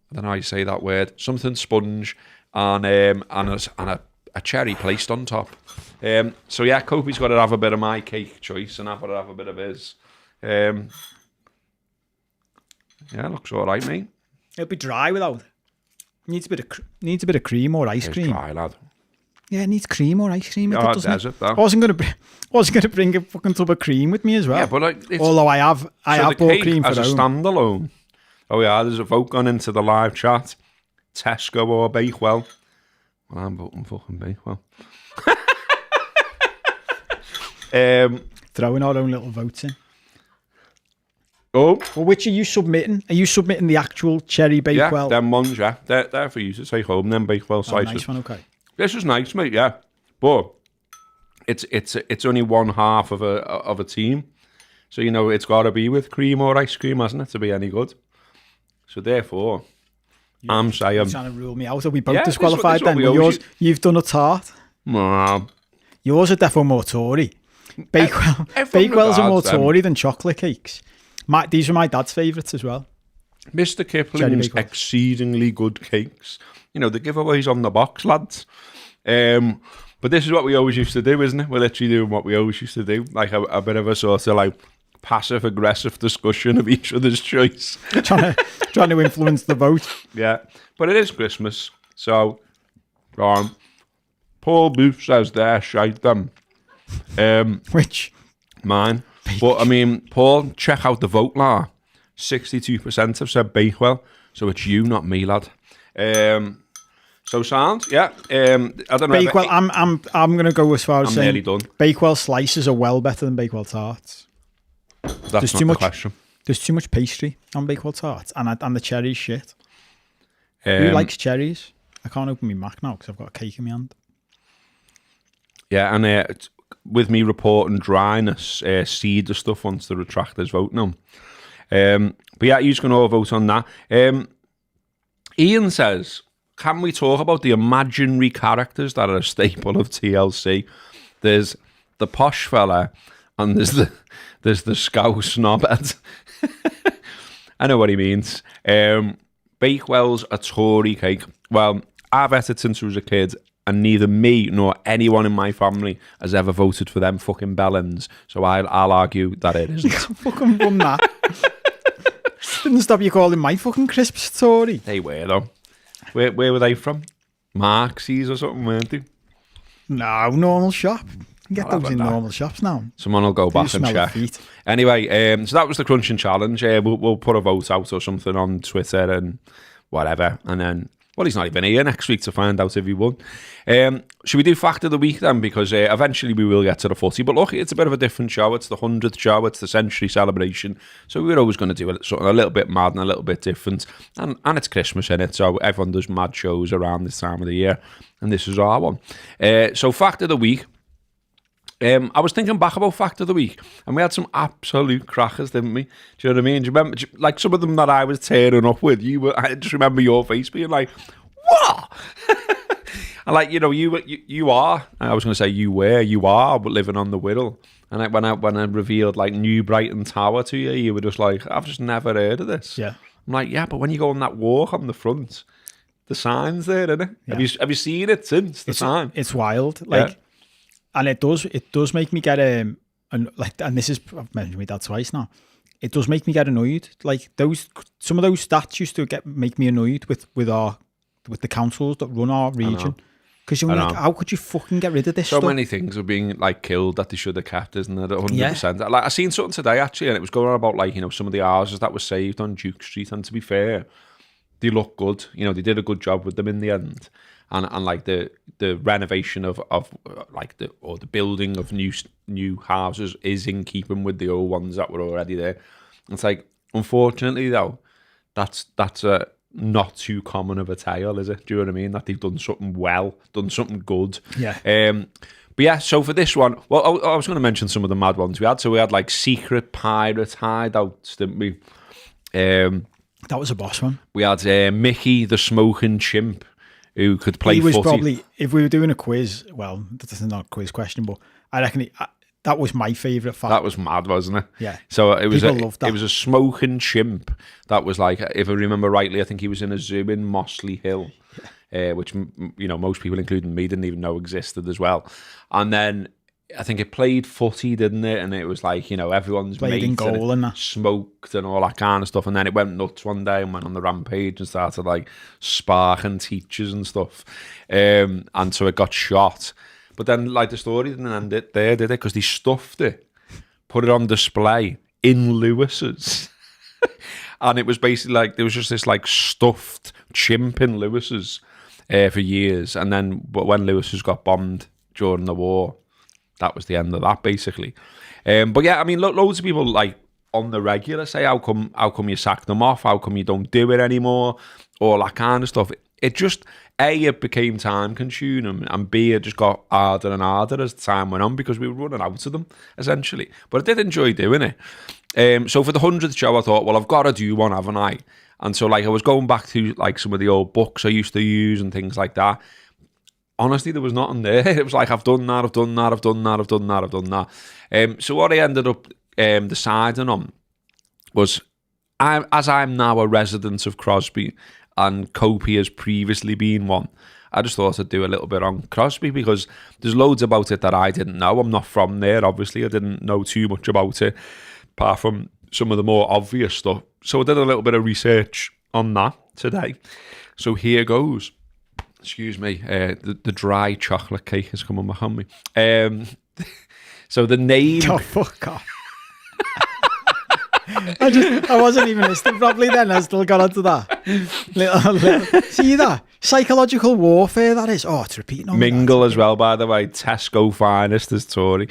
I don't know how you say that word. Something sponge and a cherry placed on top. So yeah, Kopi's got to have a bit of my cake choice and I've got to have a bit of his. Yeah, looks all right, mate. It'll be dry without. Needs a bit of cream or ice cream. It's dry, lad. Yeah, it needs cream or ice cream. Oh, desert, though. I wasn't gonna bring a fucking tub of cream with me as well. Yeah, but although I have bought cream for as a standalone. Oh yeah, there's a vote gone into the live chat. Tesco or Bakewell. Well, I'm voting fucking Bakewell. Throwing our own little votes in. Oh, well, which are you submitting? Are you submitting the actual cherry Bakewell? Yeah, them ones, yeah. They're for you to take home. Them Bakewell slices. Nice one, okay. This is nice, mate. Yeah, but it's only one half of a team, so you know it's got to be with cream or ice cream, hasn't it, to be any good? So therefore, I'm saying you're trying to rule me out. Are we both disqualified then? You've done a tart. Yours are definitely more Tory. Bakewells are more Tory than chocolate cakes. These are my dad's favourites as well. Mr. Kipling's exceedingly good cakes. You know, the giveaways on the box, lads. But this is what we always used to do, isn't it? We're literally doing what we always used to do. Like a bit of a sort of like passive-aggressive discussion of each other's choice. trying to influence the vote. Yeah. But it is Christmas. So, go on. Paul Booth says they're shite them. Which? Mine. But, I mean, Paul, check out the vote, lad. 62% have said Bakewell. So it's you, not me, lad. So sound, yeah. I don't know. Bakewell, I'm going to go as far as saying nearly done. Bakewell slices are well better than Bakewell tarts. That's not the question. There's too much pastry on Bakewell tarts, and the cherry shit. Who likes cherries? I can't open my Mac now because I've got a cake in my hand. Yeah, and with me reporting dryness, Cedar stuff wants to retract his vote now. But yeah, he's going to vote on that. Ian says, can we talk about the imaginary characters that are a staple of TLC? There's the posh fella and there's the scouse knobhead. I know what he means. Bakewell's a Tory cake. Well, I've ate it since I was a kid, and neither me nor anyone in my family has ever voted for them fucking bellends. So I'll argue that it isn't. Fucking run that. Didn't stop you calling my fucking crisps Tory. They were, though. Where were they from? Marxies or something, weren't they? No, normal shop. You can get those in normal shops now. Someone will go back and check. Anyway, so that was the crunching challenge. We'll put a vote out or something on Twitter and whatever. And then, well, he's not even here next week to find out if he won. Should we do Fact of the Week then? Because eventually we will get to the footy. But look, it's a bit of a different show. It's the 100th show. It's the century celebration. So we're always going to do something a little bit mad and a little bit different. And it's Christmas in it. So everyone does mad shows around this time of the year. And this is our one. So Fact of the Week. I was thinking back about Fact of the Week, and we had some absolute crackers, didn't we? Do you know what I mean? Do you remember, like some of them that I was tearing up with? I just remember your face being like, "What?" And like, you know, you are. I was going to say you are, but living on the Wirral. And when I revealed like New Brighton Tower to you, you were just like, "I've just never heard of this." Yeah. I'm like, yeah, but when you go on that walk on the front, the sign's there, isn't it? Yeah. Have you seen it since the sign? It's wild, like. Yeah. And it does make me get and this is, I've mentioned my dad twice now. It does make me get annoyed. Like some of those stats used to make me annoyed with the councils that run our region. Because you're like, how could you fucking get rid of this so stuff? Many things are being like killed that they should have kept, isn't it? 100%. Yeah. Like I seen something today actually, and it was going on about like, you know, some of the houses that were saved on Duke Street, and to be fair, they look good. You know, they did a good job with them in the end. And like the renovation of like the building of new houses is in keeping with the old ones that were already there. It's like, unfortunately though, that's not too common of a tale, is it? Do you know what I mean? That they've done something well, done something good. Yeah. But yeah, so for this one, well, I was going to mention some of the mad ones we had. So we had like secret pirate hideouts, didn't we? That was a boss one. We had Mickey the smoking chimp, who could play footy. He was footy. Probably, if we were doing a quiz, well, that's not a quiz question, but I reckon that was my favourite fact. That was mad, wasn't it? Yeah. So it was loved that. It was a smoking chimp that was like, if I remember rightly, I think he was in a zoo in Mossley Hill, which, you know, most people, including me, didn't even know existed as well. And then I think it played footy, didn't it? And it was like, you know, everyone's played in goal and that. Smoked and all that kind of stuff. And then it went nuts one day and went on the rampage and started like sparking teachers and stuff. And so it got shot. But then like the story didn't end it there, did it? Because they stuffed it, put it on display in Lewis's. And it was basically like, there was just this like stuffed chimp in Lewis's for years. And then but when Lewis's got bombed during the war, that was the end of that, basically. But yeah, I mean, loads of people like on the regular say, how come you sacked them off? How come you don't do it anymore? All that kind of stuff. It just, A, it became time consuming, and B, it just got harder and harder as time went on because we were running out of them, essentially. But I did enjoy doing it. So for the 100th show, I thought, well, I've got to do one, haven't I? And so like I was going back to like some of the old books I used to use and things like that. Honestly, there was nothing there. It was like, I've done that. So what I ended up deciding on was, as I'm now a resident of Crosby and Copey has previously been one, I just thought I'd do a little bit on Crosby because there's loads about it that I didn't know. I'm not from there, obviously. I didn't know too much about it, apart from some of the more obvious stuff. So I did a little bit of research on that today. So here goes. Excuse me, the dry chocolate cake has come on behind me. So the name... Oh, fuck off. I wasn't even listening properly then. I still got onto that. Little. See that? Psychological warfare, that is. Oh, it's repeating on Mingle that. As well, by the way. Tesco finest as Tory.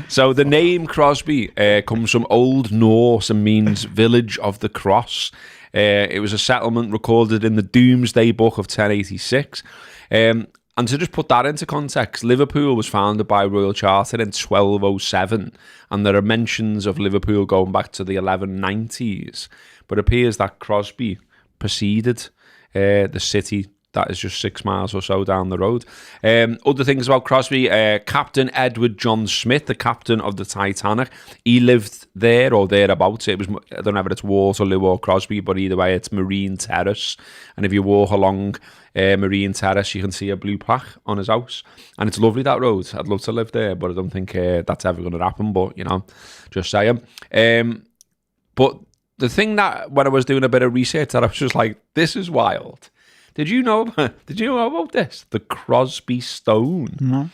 So the name Crosby comes from Old Norse and means village of the cross. It was a settlement recorded in the Doomsday Book of 1086. And to just put that into context, Liverpool was founded by Royal Charter in 1207, and there are mentions of Liverpool going back to the 1190s. But it appears that Crosby preceded the city that is just 6 miles or so down the road. Other things about Crosby, Captain Edward John Smith, the captain of the Titanic, he lived there or thereabouts. It was, I don't know if it's Waterloo or Crosby, but either way, it's Marine Terrace. And if you walk along Marine Terrace, you can see a blue plaque on his house. And it's lovely, that road. I'd love to live there, but I don't think that's ever going to happen. But, you know, just saying. But the thing that, when I was doing a bit of research, that I was just like, this is wild. Did you know about this? The Crosby stone. No.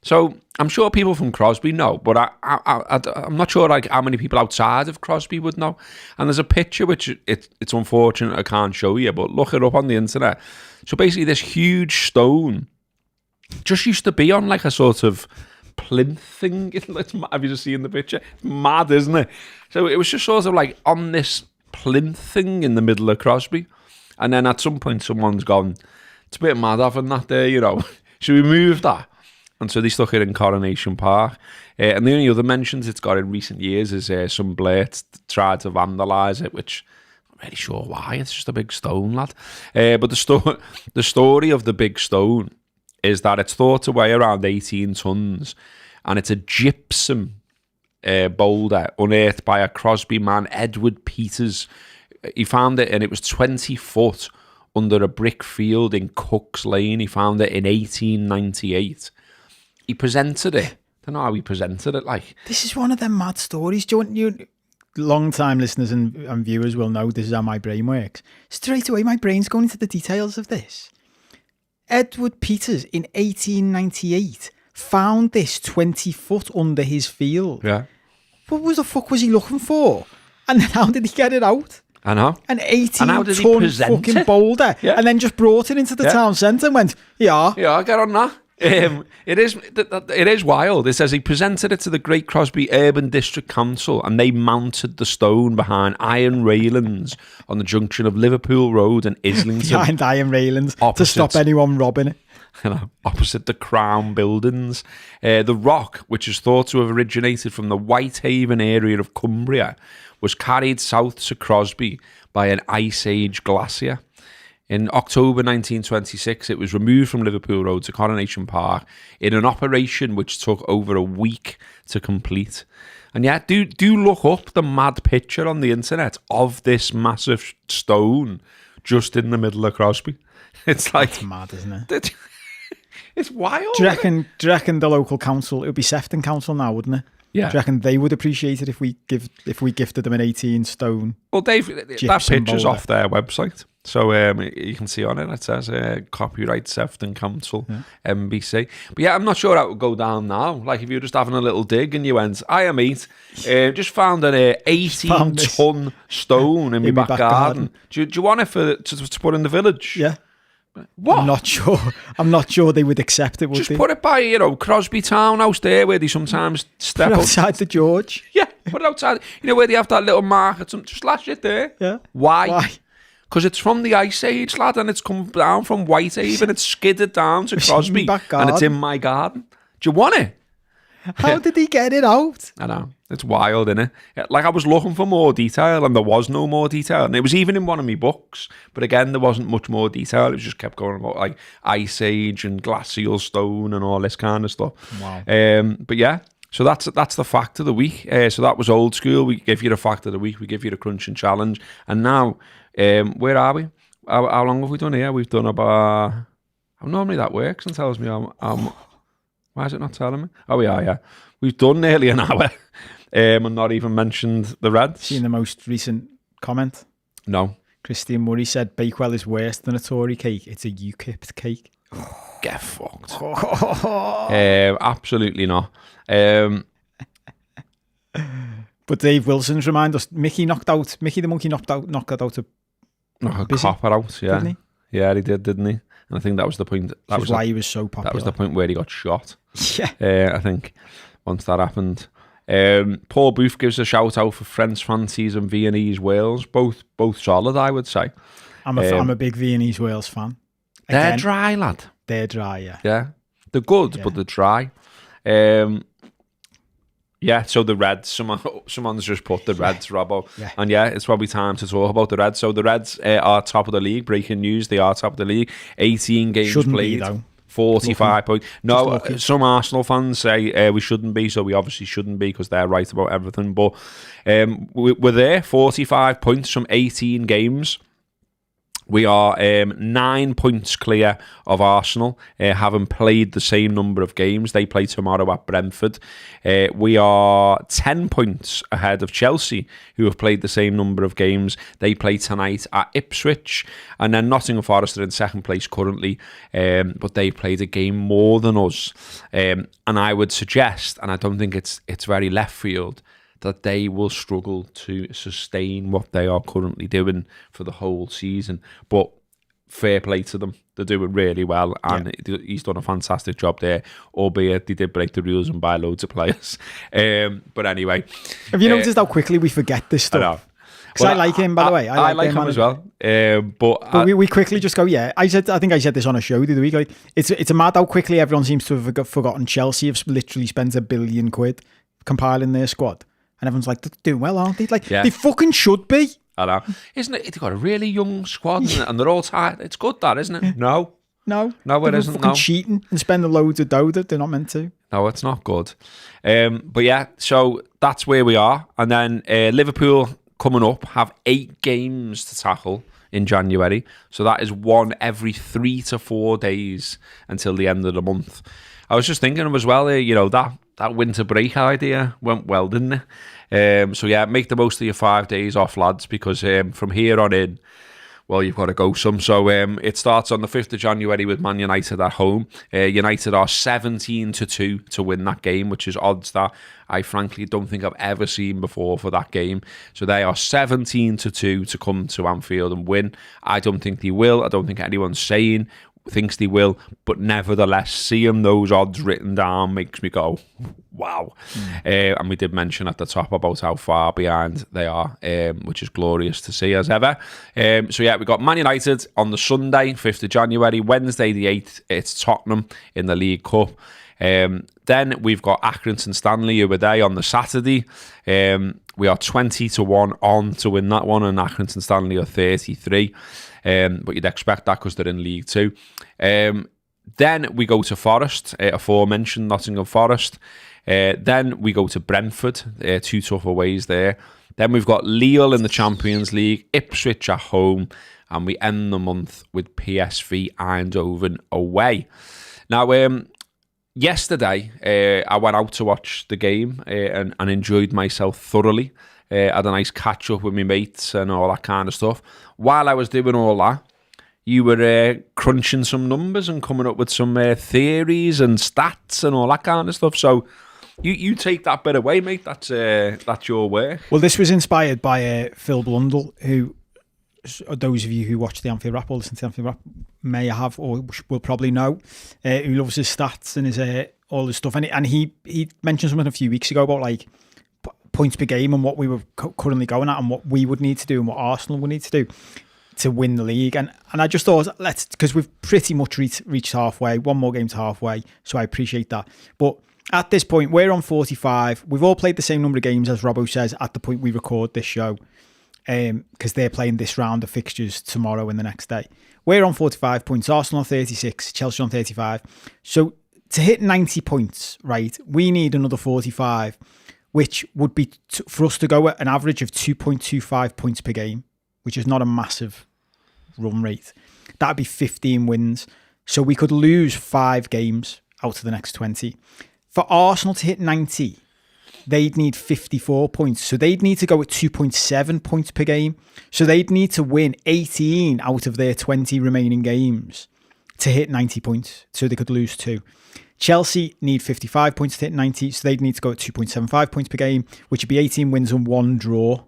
So I'm sure people from Crosby know, but I'm not sure like how many people outside of Crosby would know. And there's a picture which it's unfortunate I can't show you, but look it up on the internet. So basically, this huge stone just used to be on like a sort of plinth thing. Have you just seen the picture? It's mad, isn't it? So it was just sort of like on this plinth thing in the middle of Crosby. And then at some point, someone's gone, it's a bit mad having that there, you know. Should we move that? And so they stuck it in Coronation Park. And the only other mentions it's got in recent years is some blades tried to vandalise it, which I'm not really sure why. It's just a big stone, lad. But the story of the big stone is that it's thought to weigh around 18 tons. And it's a gypsum boulder unearthed by a Crosby man, Edward Peters. He found it and it was 20 foot under a brick field in Cook's Lane. He found it in 1898. He presented it. I don't know how he presented it. Like, this is one of them mad stories. Do you long-time listeners and viewers will know this is how my brain works. Straight away, my brain's going into the details of this. Edward Peters in 1898 found this 20 foot under his field. Yeah. What the fuck was he looking for? And then how did he get it out? I know. An 18-ton fucking boulder. Yeah. And then just brought it into the town centre and went, yeah, get on that. It is wild. It says he presented it to the Great Crosby Urban District Council and they mounted the stone behind iron railings on the junction of Liverpool Road and Islington. Behind iron railings to stop anyone robbing it. You know, opposite the Crown buildings. The rock, which is thought to have originated from the Whitehaven area of Cumbria, was carried south to Crosby by an Ice Age glacier. In October 1926, it was removed from Liverpool Road to Coronation Park in an operation which took over a week to complete. And yeah, do look up the mad picture on the internet of this massive stone just in the middle of Crosby. It's like... That's mad, isn't it? It's wild. Do you reckon the local council, it would be Sefton Council now, wouldn't it? Yeah. Do you reckon they would appreciate it if we gifted them an 18 stone? Well, Dave, that picture's boulder off their website. So you can see on it says copyright Sefton Council, MBC. But yeah, I'm not sure how it would go down now. Like if you're just having a little dig and you went, hiya mate, just found an 18-ton stone in my back garden. Do you want it to put in the village? Yeah. What? I'm not sure they would accept it, would just they? Put it by, Crosby Townhouse there where they sometimes step outside the George. Yeah, put it outside. Where they have that little market. Just lash it there. Yeah. Why? Because it's from the Ice Age, lad, and it's come down from Whitehaven. It's skidded down to Crosby, and it's in my garden. Do you want it? How did he get it out? I know. It's wild, isn't it? Like, I was looking for more detail, and there was no more detail. And it was even in one of my books. But again, there wasn't much more detail. It just kept going about, like, Ice Age and glacial stone and all this kind of stuff. Wow. But yeah, so that's the fact of the week. So that was old school. We give you the fact of the week. We give you the crunching challenge. And now, where are we? How long have we done here? We've done about... How normally that works and tells me why is it not telling me? Oh, we are, yeah. We've done nearly an hour and not even mentioned the Reds. Seen the most recent comment? No. Christian Murray said Bakewell is worse than a Tory cake. It's a UKIP cake. Get fucked. Absolutely not. But Dave Wilson's remind us, Mickey the monkey knocked out a copper out, yeah. Didn't he? Yeah, he did, didn't he? And I think that was the point. That was why he was so popular. That was the point where he got shot. Yeah. I think once that happened. Paul Booth gives a shout out for French fancies and Viennese Wales, both solid, I would say. I'm a big Viennese Wales fan. They're dry, lad. They're dry, yeah. Yeah, they're good, but they're dry. Yeah, so the Reds, someone's just put the Reds, Robbo. Yeah. And it's probably time to talk about the Reds. So the Reds are top of the league. Breaking news, they are top of the league. 18 games Shouldn't played. Be, though. 45 points. No, some Arsenal fans say we shouldn't be, so we obviously shouldn't be because they're right about everything. But we're there, 45 points from 18 games. We are 9 points clear of Arsenal, having played the same number of games. They play tomorrow at Brentford. We are 10 points ahead of Chelsea, who have played the same number of games. They play tonight at Ipswich. And then Nottingham Forest are in second place currently, but they played a game more than us. And I would suggest, and I don't think it's very left field, that they will struggle to sustain what they are currently doing for the whole season. But fair play to them. They're doing really well, and he's done a fantastic job there, albeit they did break the rules and buy loads of players. But anyway. Have you noticed how quickly we forget this stuff? I know. Because I like him, by the way. I like him as well. But we quickly just go, I think I said this on a show the other week. Like, it's a mad how quickly everyone seems to have forgotten Chelsea have literally spent £1 billion compiling their squad. And everyone's like, they're doing well, aren't they? Like, they fucking should be. I know. Isn't it? They've got a really young squad and they're all tired. It's good, that, isn't it? No, it isn't. Fucking cheating and spending loads of dough that they're not meant to. No, it's not good. But so that's where we are. And then Liverpool coming up have 8 games to tackle in January. So that is one every 3 to 4 days until the end of the month. I was just thinking as well, that winter break idea went well, didn't it? Make the most of your 5 days off, lads, because from here on in, well, you've got to go some. So it starts on the 5th of January with Man United at home. United are 17-2 to win that game, which is odds that I frankly don't think I've ever seen before for that game. So they are 17-2 to come to Anfield and win. I don't think they will. I don't think anyone's saying thinks they will, but nevertheless, seeing those odds written down makes me go, wow. And we did mention at the top about how far behind they are, which is glorious to see as ever. We got Man United on the Sunday, 5th of January. Wednesday the 8th, it's Tottenham in the League Cup. Then we've got Accrington Stanley who were there on the Saturday. We are 20-1 on to win that one, and Accrington Stanley are 33. But you'd expect that because they're in League 2. Then we go to Forest, aforementioned Nottingham Forest. Then we go to Brentford, 2 tough aways there. Then we've got Lille in the Champions League, Ipswich at home, and we end the month with PSV Eindhoven away. Now, yesterday, I went out to watch the game and enjoyed myself thoroughly. Had a nice catch up with my mates and all that kind of stuff. While I was doing all that, you were crunching some numbers and coming up with some theories and stats and all that kind of stuff. So you take that bit away, mate. That's your work. Well, this was inspired by Phil Blundell, who those of you who watch the Anfield Wrap or listen to the Anfield Wrap may have or will probably know, who loves his stats and his all his stuff. And he mentioned something a few weeks ago about like points per game and what we were currently going at and what we would need to do and what Arsenal would need to do to win the league. And I just thought, because we've pretty much reached halfway, one more game to halfway, so I appreciate that. But at this point, we're on 45. We've all played the same number of games, as Robbo says, at the point we record this show, because they're playing this round of fixtures tomorrow and the next day. We're on 45 points, Arsenal on 36, Chelsea on 35. So to hit 90 points, right, we need another 45, which would be for us to go at an average of 2.25 points per game, which is not a massive run rate. That'd be 15 wins. So we could lose 5 games out of the next 20. For Arsenal to hit 90, they'd need 54 points. So they'd need to go at 2.7 points per game. So they'd need to win 18 out of their 20 remaining games to hit 90 points. So they could lose 2. Chelsea need 55 points to hit 90, so they'd need to go at 2.75 points per game, which would be 18 wins and 1 draw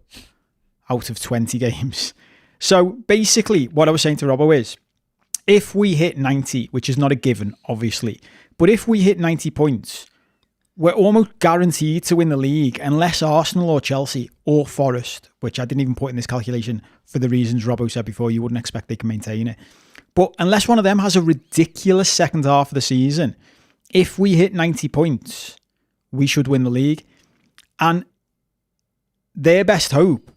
out of 20 games. So basically, what I was saying to Robbo is, if we hit 90, which is not a given, obviously, but if we hit 90 points, we're almost guaranteed to win the league unless Arsenal or Chelsea or Forest, which I didn't even put in this calculation for the reasons Robbo said before, you wouldn't expect they can maintain it. But unless one of them has a ridiculous second half of the season, if we hit 90 points, we should win the league. And their best hope,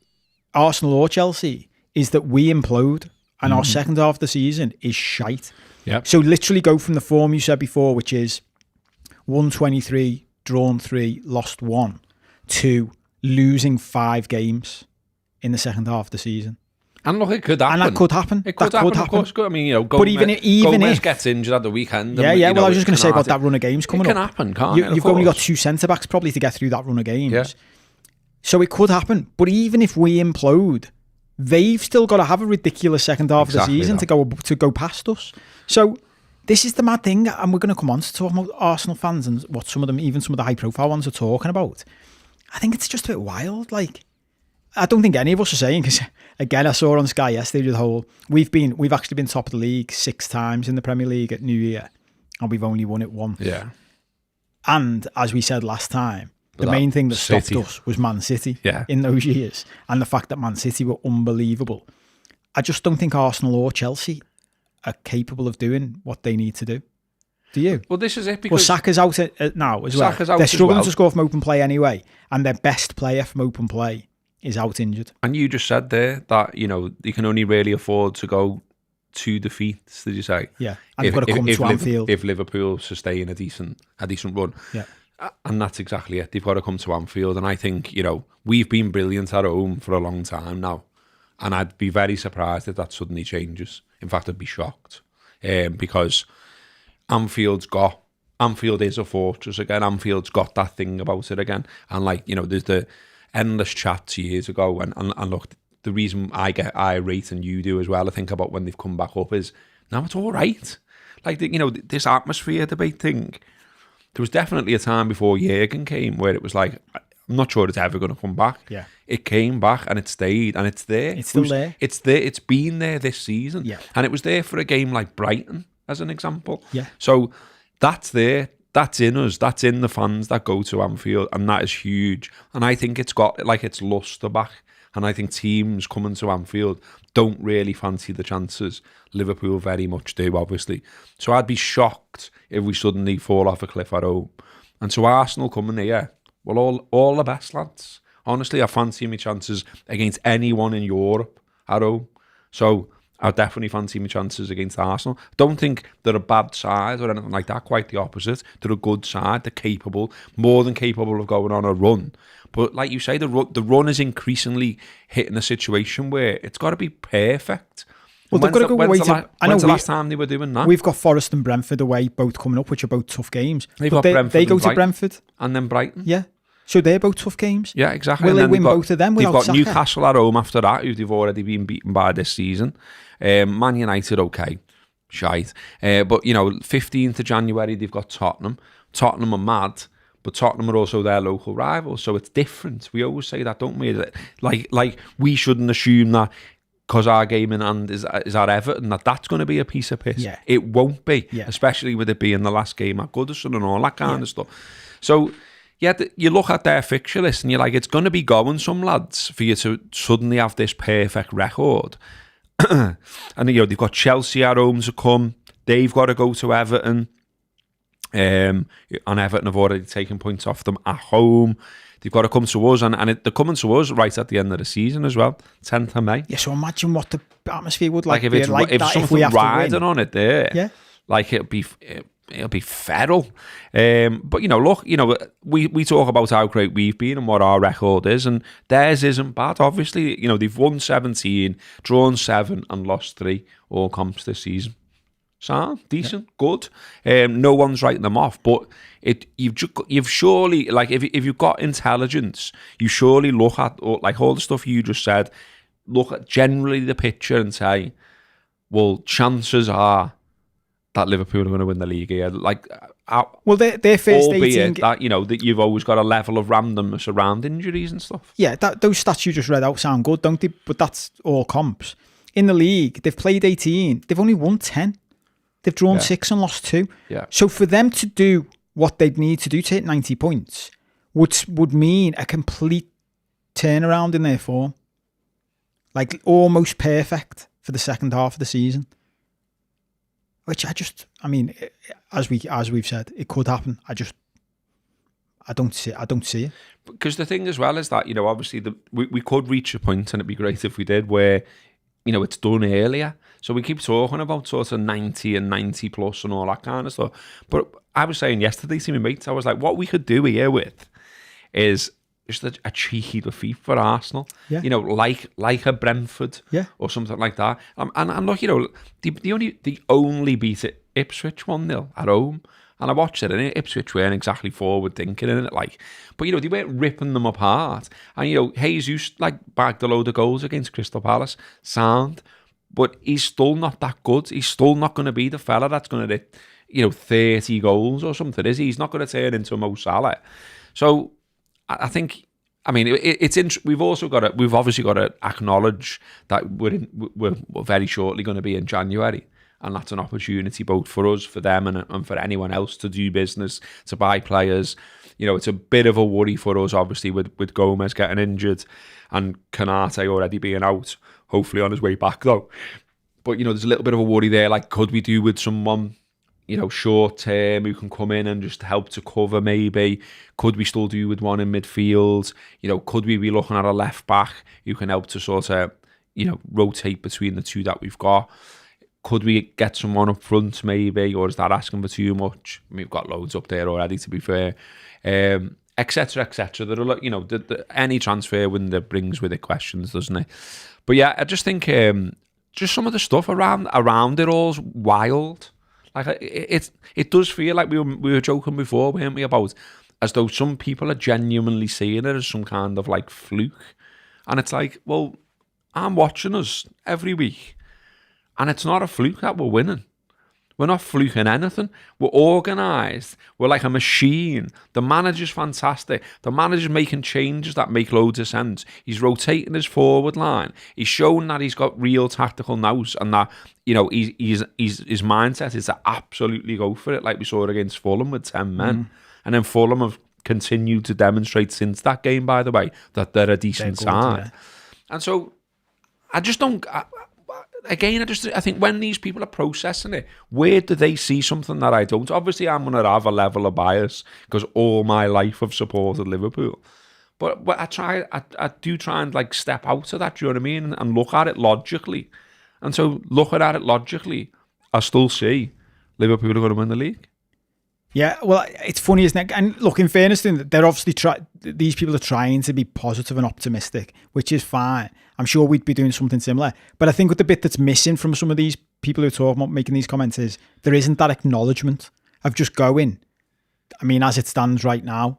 Arsenal or Chelsea, is that we implode and our second half of the season is shite. Yep. So literally go from the form you said before, which is 123, drawn 3, lost 1, to losing 5 games in the second half of the season. And look, it could happen. And that could happen. It could happen, of course. I mean, but even if gets injured at the weekend. Yeah. Well, I was just going to say about that run of games coming up. It can happen, can't it? You've only got 2 centre-backs probably to get through that run of games. Yeah. So it could happen. But even if we implode, they've still got to have a ridiculous second half of the season to go past us. So this is the mad thing, and we're going to come on to talk about Arsenal fans and what some of them, even some of the high-profile ones, are talking about. I think it's just a bit wild. Like, I don't think any of us are saying, because again, I saw on Sky yesterday the whole we've actually been top of the league 6 times in the Premier League at New Year, and we've only won it once. Yeah. And as we said last time, the main thing that stopped us was Man City in those years, and the fact that Man City were unbelievable. I just don't think Arsenal or Chelsea are capable of doing what they need to do. Do you? Well, this is it. Because Saka's out now as well. They're struggling to score from open play anyway, and their best player from open play is out injured. And you just said there that, you can only really afford to go 2 defeats, did you say? Yeah. And they've got to come to Anfield. If Liverpool sustain a decent run. Yeah. And that's exactly it. They've got to come to Anfield. And I think, we've been brilliant at home for a long time now. And I'd be very surprised if that suddenly changes. In fact, I'd be shocked. Because Anfield is a fortress again. Anfield's got that thing about it again. And there's the endless chats years ago. And look, the reason I get irate, and you do as well, I think about when they've come back up, is now it's all right. This atmosphere debate thing. There was definitely a time before Jurgen came where it was like, I'm not sure it's ever going to come back. Yeah. It came back and it stayed and it's there. It's still there. It's there. It's been there this season. Yeah. And it was there for a game like Brighton, as an example. Yeah. So that's there. That's in us. That's in the fans that go to Anfield, and that is huge. And I think it's got its lustre back. And I think teams coming to Anfield don't really fancy the chances. Liverpool very much do, obviously. So I'd be shocked if we suddenly fall off a cliff at home. And so Arsenal coming here, well, all the best, lads. Honestly, I fancy my chances against anyone in Europe at home. So I definitely fancy my chances against Arsenal. Don't think they're a bad side or anything like that. Quite the opposite. They're a good side. They're capable, more than capable of going on a run. But like you say, the run is increasingly hitting a situation where it's got to be perfect. Well, they've got to go away to... When's the last time they were doing that? We've got Forest and Brentford away, both coming up, which are both tough games. They go to Brentford. And then Brighton. Yeah. So they're both tough games. Yeah, exactly. Will they win both of them without They've got Saka? Newcastle at home after that, who they've already been beaten by this season. Man United, okay. Shite. But, 15th of January, they've got Tottenham. Tottenham are mad. But Tottenham are also their local rivals, so it's different. We always say that, don't we? Like we shouldn't assume that because our game in hand is at Everton, that's going to be a piece of piss. Yeah. It won't be, yeah. Especially with it being the last game at Goodison and all that kind of stuff. So, you look at their fixture list and you're like, it's going to be going, some lads, for you to suddenly have this perfect record. And, they've got Chelsea at home to come. They've got to go to Everton. And Everton have already taken points off them at home. They've got to come to us, and they're coming to us right at the end of the season as well, 10th of May. Yeah, so imagine what the atmosphere would if it's something riding on it there, yeah, it'll be feral. But look, we talk about how great we've been and what our record is, and theirs isn't bad. Obviously, they've won 17, drawn 7, and lost 3 all comps this season. So decent, good. No one's writing them off, but you've surely, if you've got intelligence, you surely look at all the stuff you just said. Look at generally the picture and say, well, chances are that Liverpool are going to win the league here. Their first 18... that that you've always got a level of randomness around injuries and stuff. Yeah, those stats you just read out sound good, don't they? But that's all comps. In the league, they've played 18. They've only won 10. They've drawn 6 and lost 2. Yeah. So for them to do what they'd need to do to hit 90 points would mean a complete turnaround in their form. Like almost perfect for the second half of the season. Which I mean, as we've said, it could happen. I don't see it. Because the thing as well is that, obviously we could reach a point, and it'd be great if we did, where, it's done earlier. So we keep talking about sort of 90 and 90 plus and all that kind of stuff. But I was saying yesterday to my mates, I was like, what we could do here with is just a cheeky defeat for Arsenal. Yeah. Like a Brentford, or something like that. And look, they only beat it Ipswich 1-0 at home. And I watched it, and Ipswich weren't exactly forward thinking in it, but they weren't ripping them apart. And Jesus bagged a load of goals against Crystal Palace, sound, but he's still not that good. He's still not going to be the fella that's going to hit 30 goals or something, is he? He's not going to turn into Mo Salah. So I think, we've obviously got to acknowledge that we're very shortly going to be in January. And that's an opportunity both for us, for them, and for anyone else to do business, to buy players. It's a bit of a worry for us, obviously, with Gomez getting injured and Kanate already being out, hopefully on his way back, though. But, there's a little bit of a worry there. Could we do with someone, short term who can come in and just help to cover maybe? Could we still do with one in midfield? Could we be looking at a left back who can help to sort of, rotate between the two that we've got? Could we get someone up front maybe, or is that asking for too much? We've got loads up there already, to be fair, etc., etc. There are, any transfer window brings with it questions, doesn't it? But yeah, I just think just some of the stuff around it all's wild. It does feel like we were joking before, weren't we, about as though some people are genuinely seeing it as some kind of fluke, and it's well, I'm watching us every week. And it's not a fluke that we're winning. We're not fluking anything. We're organised. We're like a machine. The manager's fantastic. The manager's making changes that make loads of sense. He's rotating his forward line. He's shown that he's got real tactical nous, and that his mindset is to absolutely go for it, like we saw against Fulham with 10 men. And then Fulham have continued to demonstrate since that game, by the way, that they're a decent side. And so I just don't... Again, I think when these people are processing it, where do they see something that I don't? Obviously, I'm going to have a level of bias because all my life I've supported Liverpool. But I do try and step out of that, do you know what I mean? And look at it logically. And so looking at it logically, I still see Liverpool are going to win the league. Yeah, well, it's funny, isn't it? And look, in fairness to them, they're obviously these people are trying to be positive and optimistic, which is fine. I'm sure we'd be doing something similar. But I think with the bit that's missing from some of these people who are talking about making these comments is there isn't that acknowledgement of just going. I mean, as it stands right now,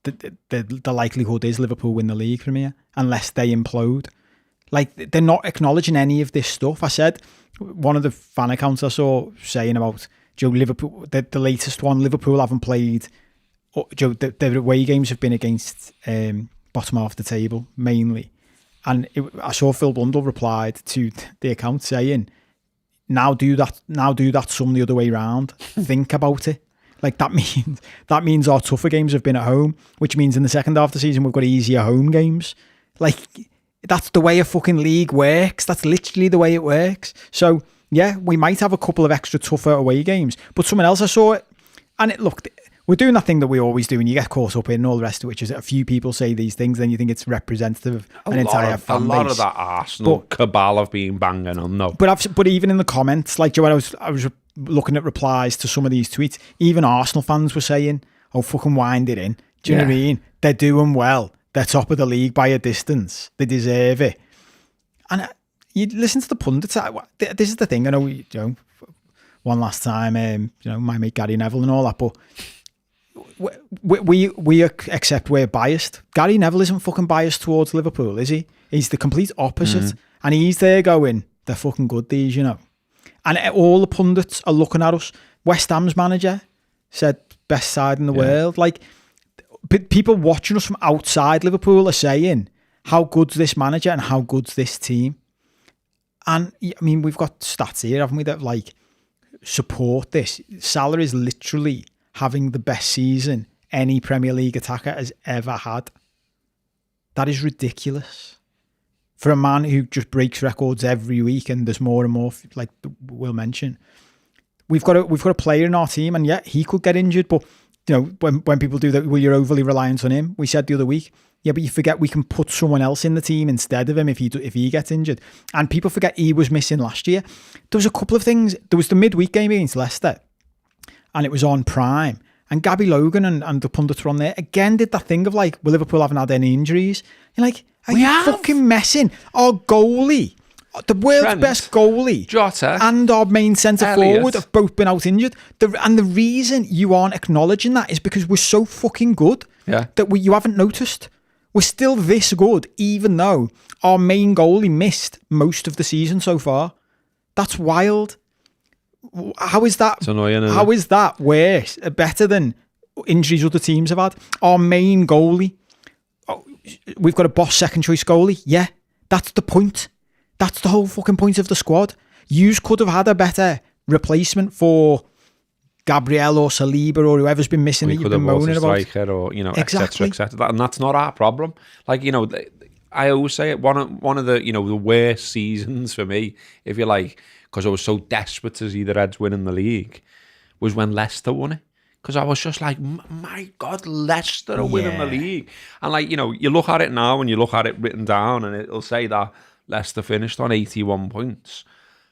the likelihood is Liverpool win the league from here unless they implode. They're not acknowledging any of this stuff. I said, one of the fan accounts I saw saying about Liverpool, the latest one, Liverpool haven't played. The away games have been against bottom half of the table mainly, and I saw Phil Bundle replied to the account saying, "Now do that some the other way round. Think about it. That means our tougher games have been at home, which means in the second half of the season we've got easier home games. That's the way a fucking league works. That's literally the way it works. So." Yeah, we might have a couple of extra tougher away games, but someone else I saw it, and look, we're doing that thing that we always do, and you get caught up in and all the rest of it, which is a few people say these things, then you think it's representative of an entire fan base. A lot of that Arsenal cabal have been banging on, though. But even in the comments, when I was looking at replies to some of these tweets, even Arsenal fans were saying, "Oh, fucking wind it in." Do you know what I mean? They're doing well. They're top of the league by a distance. They deserve it. And you listen to the pundits. This is the thing. I know, one last time, my mate Gary Neville and all that, but we accept we're biased. Gary Neville isn't fucking biased towards Liverpool, is he? He's the complete opposite. And he's there going, they're fucking good, these, And all the pundits are looking at us. West Ham's manager said best side in the world. But people watching us from outside Liverpool are saying, how good's this manager and how good's this team? And I mean, we've got stats here, haven't we, that support this. Salah is literally having the best season any Premier League attacker has ever had. That is ridiculous. For a man who just breaks records every week, and there's more and more, like we'll mention. We've got a player in our team, and yeah, he could get injured, but you know, when people do that, well, you're overly reliant on him. We said the other week, yeah, but you forget we can put someone else in the team instead of him if he gets injured. And people forget he was missing last year. There was a couple of things. There was the midweek game against Leicester, and it was on Prime. And Gabby Logan and the pundits were on there again, did that thing of like, well, Liverpool haven't had any injuries. You're like, are you fucking messing? Our goalie, the world's Trent, best goalie, Jota, and our main centre forward have both been out injured. And the reason you aren't acknowledging that is because we're so fucking good that you haven't noticed. We're still this good, even though our main goalie missed most of the season so far. That's wild. How is that? It's annoying, how is that worse, better than injuries other teams have had? Our main goalie, we've got a boss second choice goalie. Yeah, that's the point. That's the whole fucking point of the squad. Yous could have had a better replacement for Gabriel or Saliba or whoever's been missing that you've been moaning about. Striker or, you know, exactly. et cetera. And that's not our problem. Like, you know, I always say it, one of the, you know, the worst seasons for me, if you like, because I was so desperate to see the Reds winning the league, was when Leicester won it. Because I was just like, my God, Leicester are winning the league. And like, you know, you look at it now and you look at it written down and it'll say that Leicester finished on 81 points.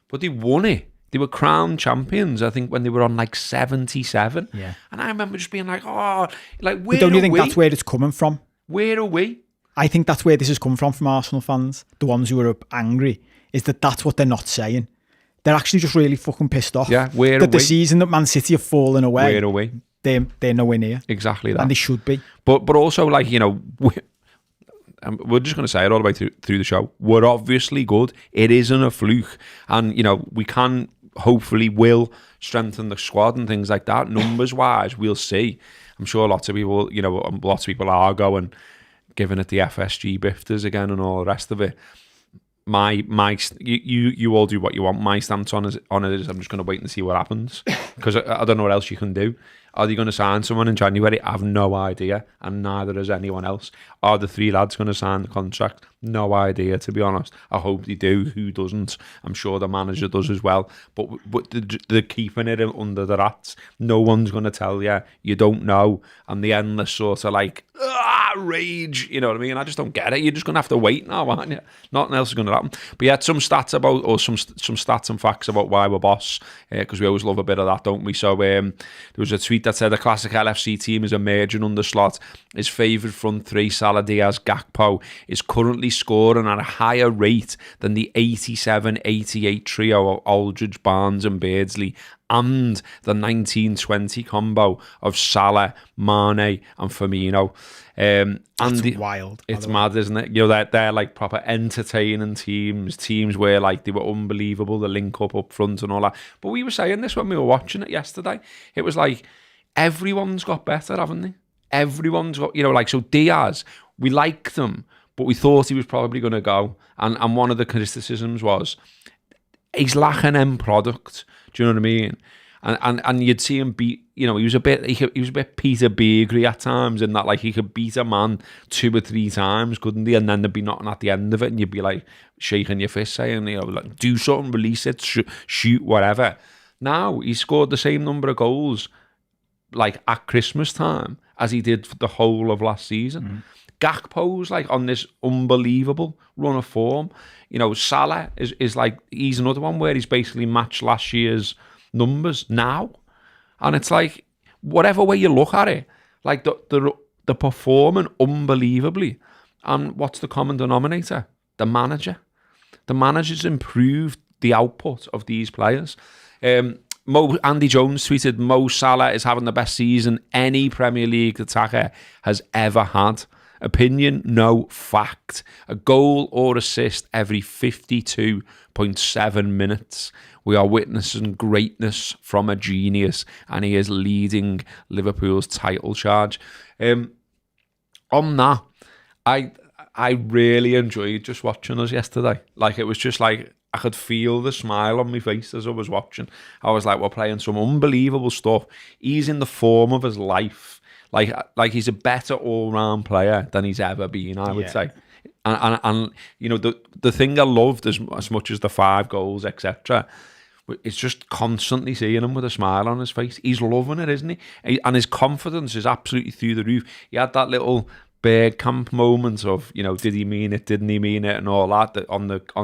But they won it. They were crowned champions, I think, when they were on like 77. Yeah. And I remember just being like, oh, like, where don't you are think we? that's where it's coming from? Where are we? I think that's where this has come from Arsenal fans, the ones who are angry, is that's what they're not saying. They're actually just really fucking pissed off. Yeah, where that are the we? season that Man City have fallen away. Where are we? They're nowhere near. Exactly that. And they should be. But also, like, you know, we're just going to say it all the way through the show. We're obviously good. It isn't a fluke. And, you know, we can, hopefully, will strengthen the squad and things like that. Numbers-wise, we'll see. I'm sure lots of people, you know, lots of people are going, giving it the FSG bifters again and all the rest of it. You all do what you want. My stance on it is I'm just going to wait and see what happens, because I don't know what else you can do. Are they going to sign someone in January? I have no idea, and neither has anyone else. Are the three lads going to sign the contract? No idea, to be honest. I hope they do. Who doesn't? I'm sure the manager does as well. But they're keeping it under the rats. No one's going to tell you. You don't know. And the endless sort of like, rage, you know what I mean? I just don't get it. You're just going to have to wait now, aren't you? Nothing else is going to happen. But yeah, some stats about, or some stats and facts about why we're boss, because we always love a bit of that, don't we? So there was a tweet that said the classic LFC team is emerging under slot. His favoured front three, Salah, Diaz, Gakpo, is currently scoring at a higher rate than the 87-88 trio of Aldridge, Barnes and Beardsley, and the 1920 combo of Salah, Mane and Firmino. That's wild. It's mad, isn't it? You know, they're like proper entertaining teams where like they were unbelievable, the link up front and all that. But we were saying this when we were watching it yesterday. It was like, everyone's got better, haven't they? Everyone's got, you know, like, so Diaz, we liked them, but we thought he was probably going to go. And one of the criticisms was, he's lacking end product. Do you know what I mean? And you'd see him beat, you know, he was a bit Peter Beagry at times, in that like he could beat a man 2 or 3 times, couldn't he? And then there'd be nothing at the end of it, and you'd be like shaking your fist, saying, you know, like, do something, release it, shoot, whatever. Now he scored the same number of goals like at Christmas time as he did for the whole of last season. Gakpo's like on this unbelievable run of form. You know, Salah is like, he's another one where he's basically matched last year's numbers now. And it's like, whatever way you look at it, like the performing unbelievably. And what's the common denominator? The manager. The manager's improved the output of these players. Andy Jones tweeted, Mo Salah is having the best season any Premier League attacker has ever had. Opinion, no. Fact. A goal or assist every 52.7 minutes. We are witnessing greatness from a genius, and he is leading Liverpool's title charge. On that, I really enjoyed just watching us yesterday. Like, it was just like, I could feel the smile on my face as I was watching. I was like, we're playing some unbelievable stuff. He's in the form of his life. Like he's a better all-round player than he's ever been, I would say. And you know, the thing I loved as much as the 5 goals, etc., it's just constantly seeing him with a smile on his face. He's loving it, isn't he? And his confidence is absolutely through the roof. He had that little Bergkamp moment of, you know, did he mean it, didn't he mean it, and all that.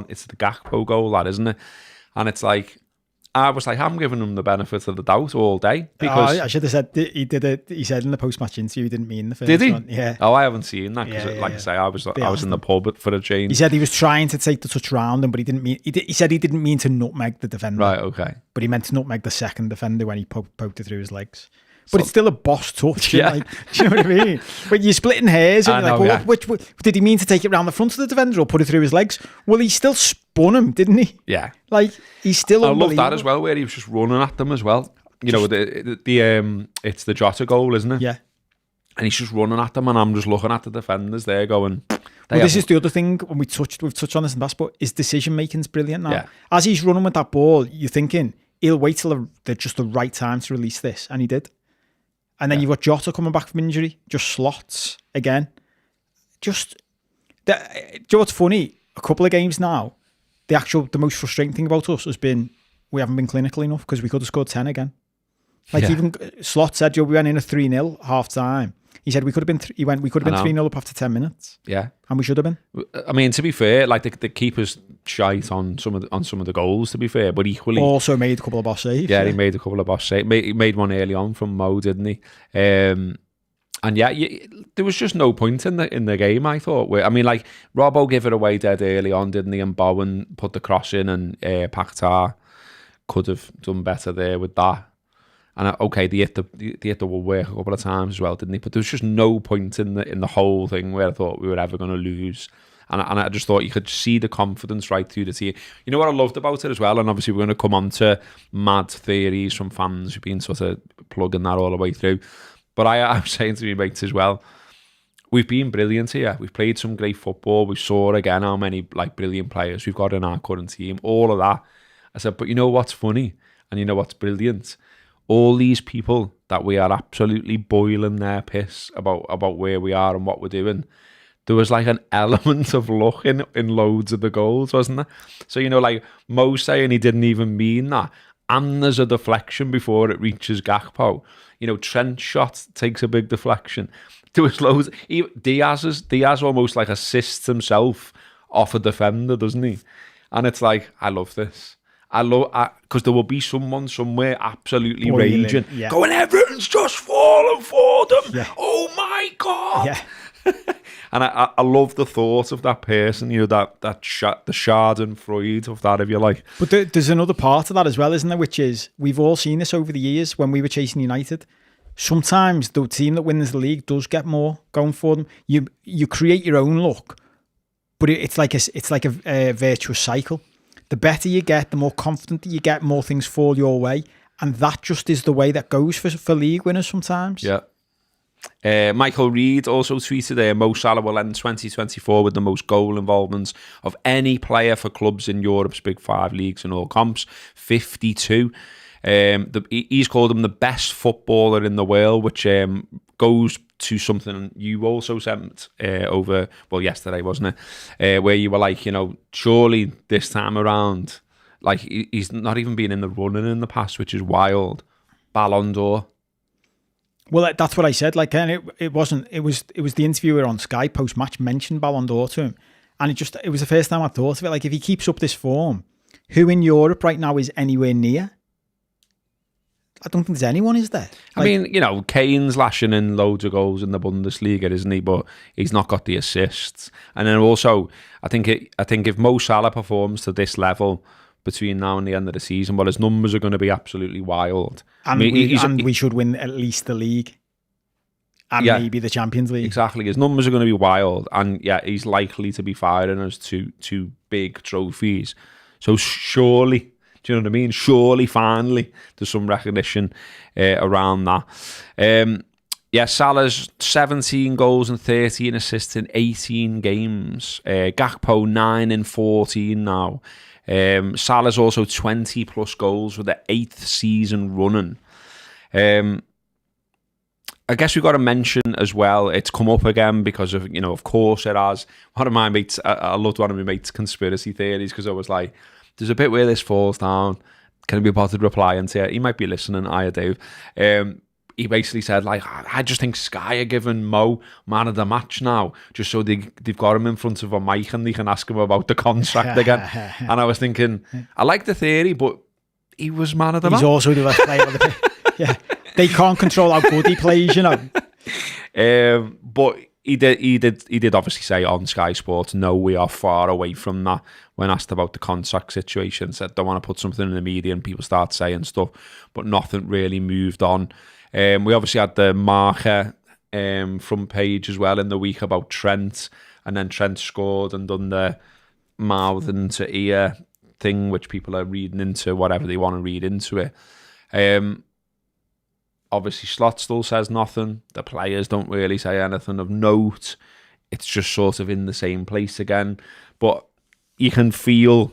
It's the Gakpo goal, that, isn't it? And it's like, I was like, I'm giving him the benefit of the doubt all day, because I should have said he did it. He said in the post-match interview he didn't mean the first did he? one. Yeah. Oh, I haven't seen that because, I say, I was in the pub for a change. He said he was trying to take the touch round him, but he didn't mean. He said he didn't mean to nutmeg the defender. Right. Okay. But he meant to nutmeg the second defender when he poked it through his legs. But it's still a boss touch. Yeah. Like, do you know what I mean? But you're splitting hairs. And you're like, which did he mean to take it round the front of the defender or put it through his legs? Well, he still spun him, didn't he? Yeah. Like, he's still I unbelievable. love that as well, where he was just running at them as well. You know, it's the Jota goal, isn't it? Yeah. And he's just running at them, and I'm just looking at the defenders there going... Well, this is the other thing, when we've touched on this in the past, but his decision-making's brilliant now. Yeah. As he's running with that ball, you're thinking, he'll wait till just the right time to release this, and he did. And then you've got Jota coming back from injury, just slots again. Do you know what's funny? A couple of games now, the most frustrating thing about us has been we haven't been clinical enough, because we could have scored 10 again. Even Slot said, we went in a 3-0 half time. He said we could have been 3-0 up after 10 minutes. Yeah. And we should have been. I mean, to be fair, like the keeper's shite on some of the goals, to be fair, but equally also made a couple of boss saves. Yeah, he made a couple of boss saves. He made one early on from Mo, didn't he? And there was just no point in the game, I thought. I mean, like, Robbo gave it away dead early on, didn't he? And Bowen put the cross in, and Paquetá could have done better there with that. And okay, they hit the work a couple of times as well, didn't they? But there was just no point in the whole thing where I thought we were ever going to lose. And I just thought you could see the confidence right through the team. You know what I loved about it as well? And obviously we're going to come on to mad theories from fans who've been sort of plugging that all the way through. But I'm saying to my mates as well, we've been brilliant here. We've played some great football. We saw again how many brilliant players we've got in our current team. All of that. I said, but you know what's funny? And you know what's brilliant? All these people that we are absolutely boiling their piss about where we are and what we're doing, there was like an element of luck in loads of the goals, wasn't there? So, you know, like Mo saying he didn't even mean that, and there's a deflection before it reaches Gakpo. You know, Trent's shot takes a big deflection. There was loads. Diaz almost like assists himself off a defender, doesn't he? And it's like, I love this. Because there will be someone somewhere absolutely raging, going, Everton's just fallen for them. Yeah. Oh my God. Yeah. And I love the thought of that person, you know, the schadenfreude of that, if you like. But there's another part of that as well, isn't there? Which is, we've all seen this over the years when we were chasing United. Sometimes the team that wins the league does get more going for them. You create your own luck, but it's like a virtuous cycle. The better you get, the more confident you get, more things fall your way. And that just is the way that goes for league winners sometimes. Yeah. Michael Reed also tweeted, Mo Salah will end 2024 with the most goal involvements of any player for clubs in Europe's Big 5 leagues and all comps, 52. He's called him the best footballer in the world, which goes to something you also sent over, well, yesterday, wasn't it? Where you were like, you know, surely this time around, like, he's not even been in the running in the past, which is wild. Ballon d'Or. Well, that's what I said. Like, and it was the interviewer on Sky post-match mentioned Ballon d'Or to him. And it was the first time I thought of it. Like, if he keeps up this form, who in Europe right now is anywhere near? I don't think there's anyone, is there? I mean, you know, Kane's lashing in loads of goals in the Bundesliga, isn't he? But he's not got the assists. And then also, I think if Mo Salah performs to this level between now and the end of the season, well, his numbers are going to be absolutely wild. And, we should win at least the league. And maybe the Champions League. Exactly. His numbers are going to be wild. And yeah, he's likely to be firing us two big trophies. So surely... Do you know what I mean? Surely, finally, there's some recognition around that. Salah's 17 goals and 13 assists in 18 games. Gakpo 9 in 14 now. Salah's also 20 plus goals for the 8th season running. I guess we've got to mention as well, it's come up again because of, of course it has. One of my mates, I loved one of my mates' conspiracy theories because I was like, there's a bit where this falls down. Can I be bothered replying to it? He might be listening, hiya Dave. He basically said, like, I just think Sky are giving Mo man of the match now, just so they've got him in front of a mic and they can ask him about the contract again. And I was thinking, I like the theory, but he was man of the match. He's also the best player of the pitch. Yeah. They can't control how good he plays, But he did obviously say on Sky Sports, no, we are far away from that. When asked about the contract situation, said don't want to put something in the media and people start saying stuff, but nothing really moved on. We obviously had the marker front page as well in the week about Trent, and then Trent scored and done the mouth into ear thing, which people are reading into whatever they want to read into it. Obviously, Slot still says nothing. The players don't really say anything of note. It's just sort of in the same place again. But you can feel,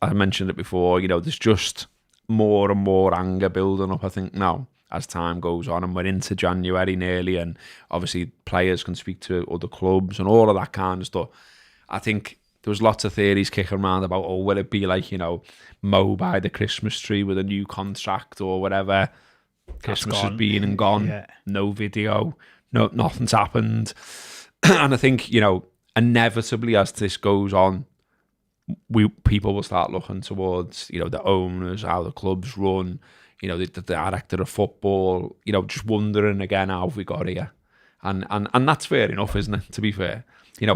I mentioned it before, there's just more and more anger building up, I think, now as time goes on and we're into January nearly, and obviously players can speak to other clubs and all of that kind of stuff. I think there was lots of theories kicking around about, will it be like, Mo by the Christmas tree with a new contract or whatever. Christmas has been and gone, no video, nothing's happened. And I think, inevitably as this goes on, people will start looking towards, the owners, how the clubs run, the director of football, just wondering again, how have we got here? And that's fair enough, isn't it, to be fair?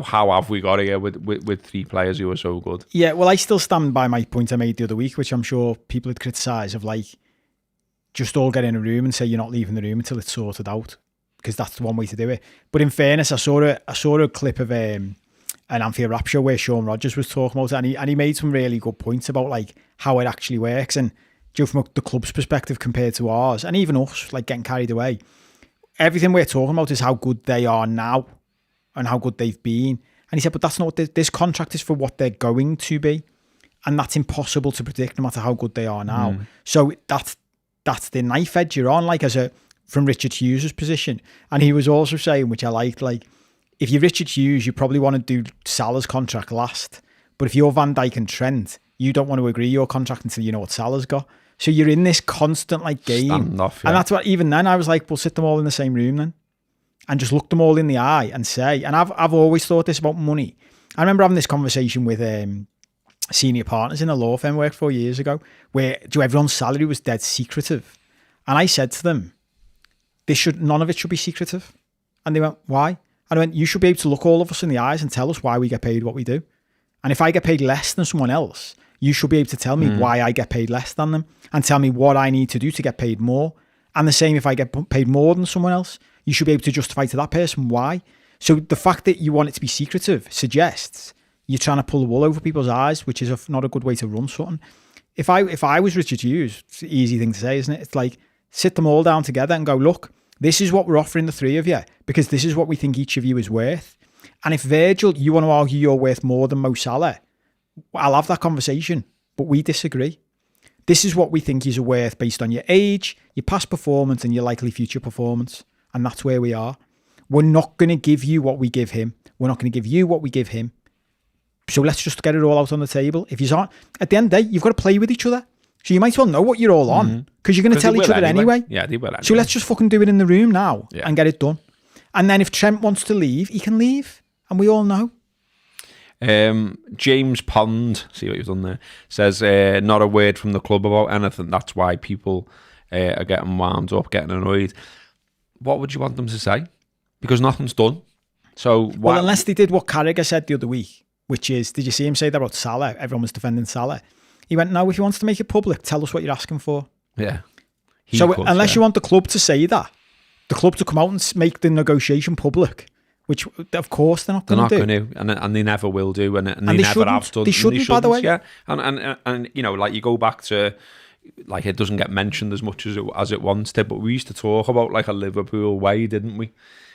How have we got here with 3 players who are so good? Yeah, well, I still stand by my point I made the other week, which I'm sure people would criticise, of like, just all get in a room and say you're not leaving the room until it's sorted out, because that's the one way to do it. But in fairness, I saw a clip of an Anfield Rap show where Sean Rodgers was talking about it, and he made some really good points about like how it actually works, and from the club's perspective compared to ours, and even us, like getting carried away. Everything we're talking about is how good they are now and how good they've been. And he said, but that's not what this contract is for, what they're going to be, and that's impossible to predict no matter how good they are now. So that's the knife edge you're on, like from Richard Hughes' position. And he was also saying, which I liked, like, if you're Richard Hughes, you probably want to do Salah's contract last. But if you're Van Dijk and Trent, you don't want to agree your contract until you know what Salah's got. So you're in this constant like game. Off, yeah. And that's what, even then I was like, we'll sit them all in the same room then. And just look them all in the eye and say, and I've always thought this about money. I remember having this conversation with senior partners in a law firm I worked 4 years ago, where everyone's salary was dead secretive. And I said to them, none of it should be secretive. And they went, why? And I went, you should be able to look all of us in the eyes and tell us why we get paid what we do. And if I get paid less than someone else, you should be able to tell me why I get paid less than them, and tell me what I need to do to get paid more. And the same, if I get paid more than someone else, you should be able to justify to that person why. So the fact that you want it to be secretive suggests you're trying to pull the wool over people's eyes, which is not a good way to run something. If I was Richard Hughes, it's an easy thing to say, isn't it? It's like, sit them all down together and go, look, this is what we're offering the 3 of you, because this is what we think each of you is worth. And if Virgil, you want to argue you're worth more than Mo Salah, I'll have that conversation, but we disagree. This is what we think you're worth based on your age, your past performance, and your likely future performance. And that's where we are. We're not going to give you what we give him. We're not going to give you what we give him. So let's just get it all out on the table. If you aren't, at the end of the day, you've got to play with each other. So you might as well know what you're all on, because you're going to tell each other anyway. Yeah, they will anyway. So let's just fucking do it in the room now and get it done. And then if Trent wants to leave, he can leave. And we all know. James Pond, see what you've done there, says not a word from the club about anything. That's why people are getting wound up, getting annoyed. What would you want them to say? Because nothing's done. So well, unless they did what Carragher said the other week, which is, did you see him say that about Salah? Everyone was defending Salah. He went, no, if he wants to make it public, tell us what you're asking for. Yeah. So unless you want the club to say that, the club to come out and make the negotiation public, which of course they're not going to do. They're not going to, and they never will do, and they never have done. They shouldn't, by the way. Yeah, and you know, like you go back to, like it doesn't get mentioned as much as it once did, but we used to talk about like a Liverpool way, didn't we?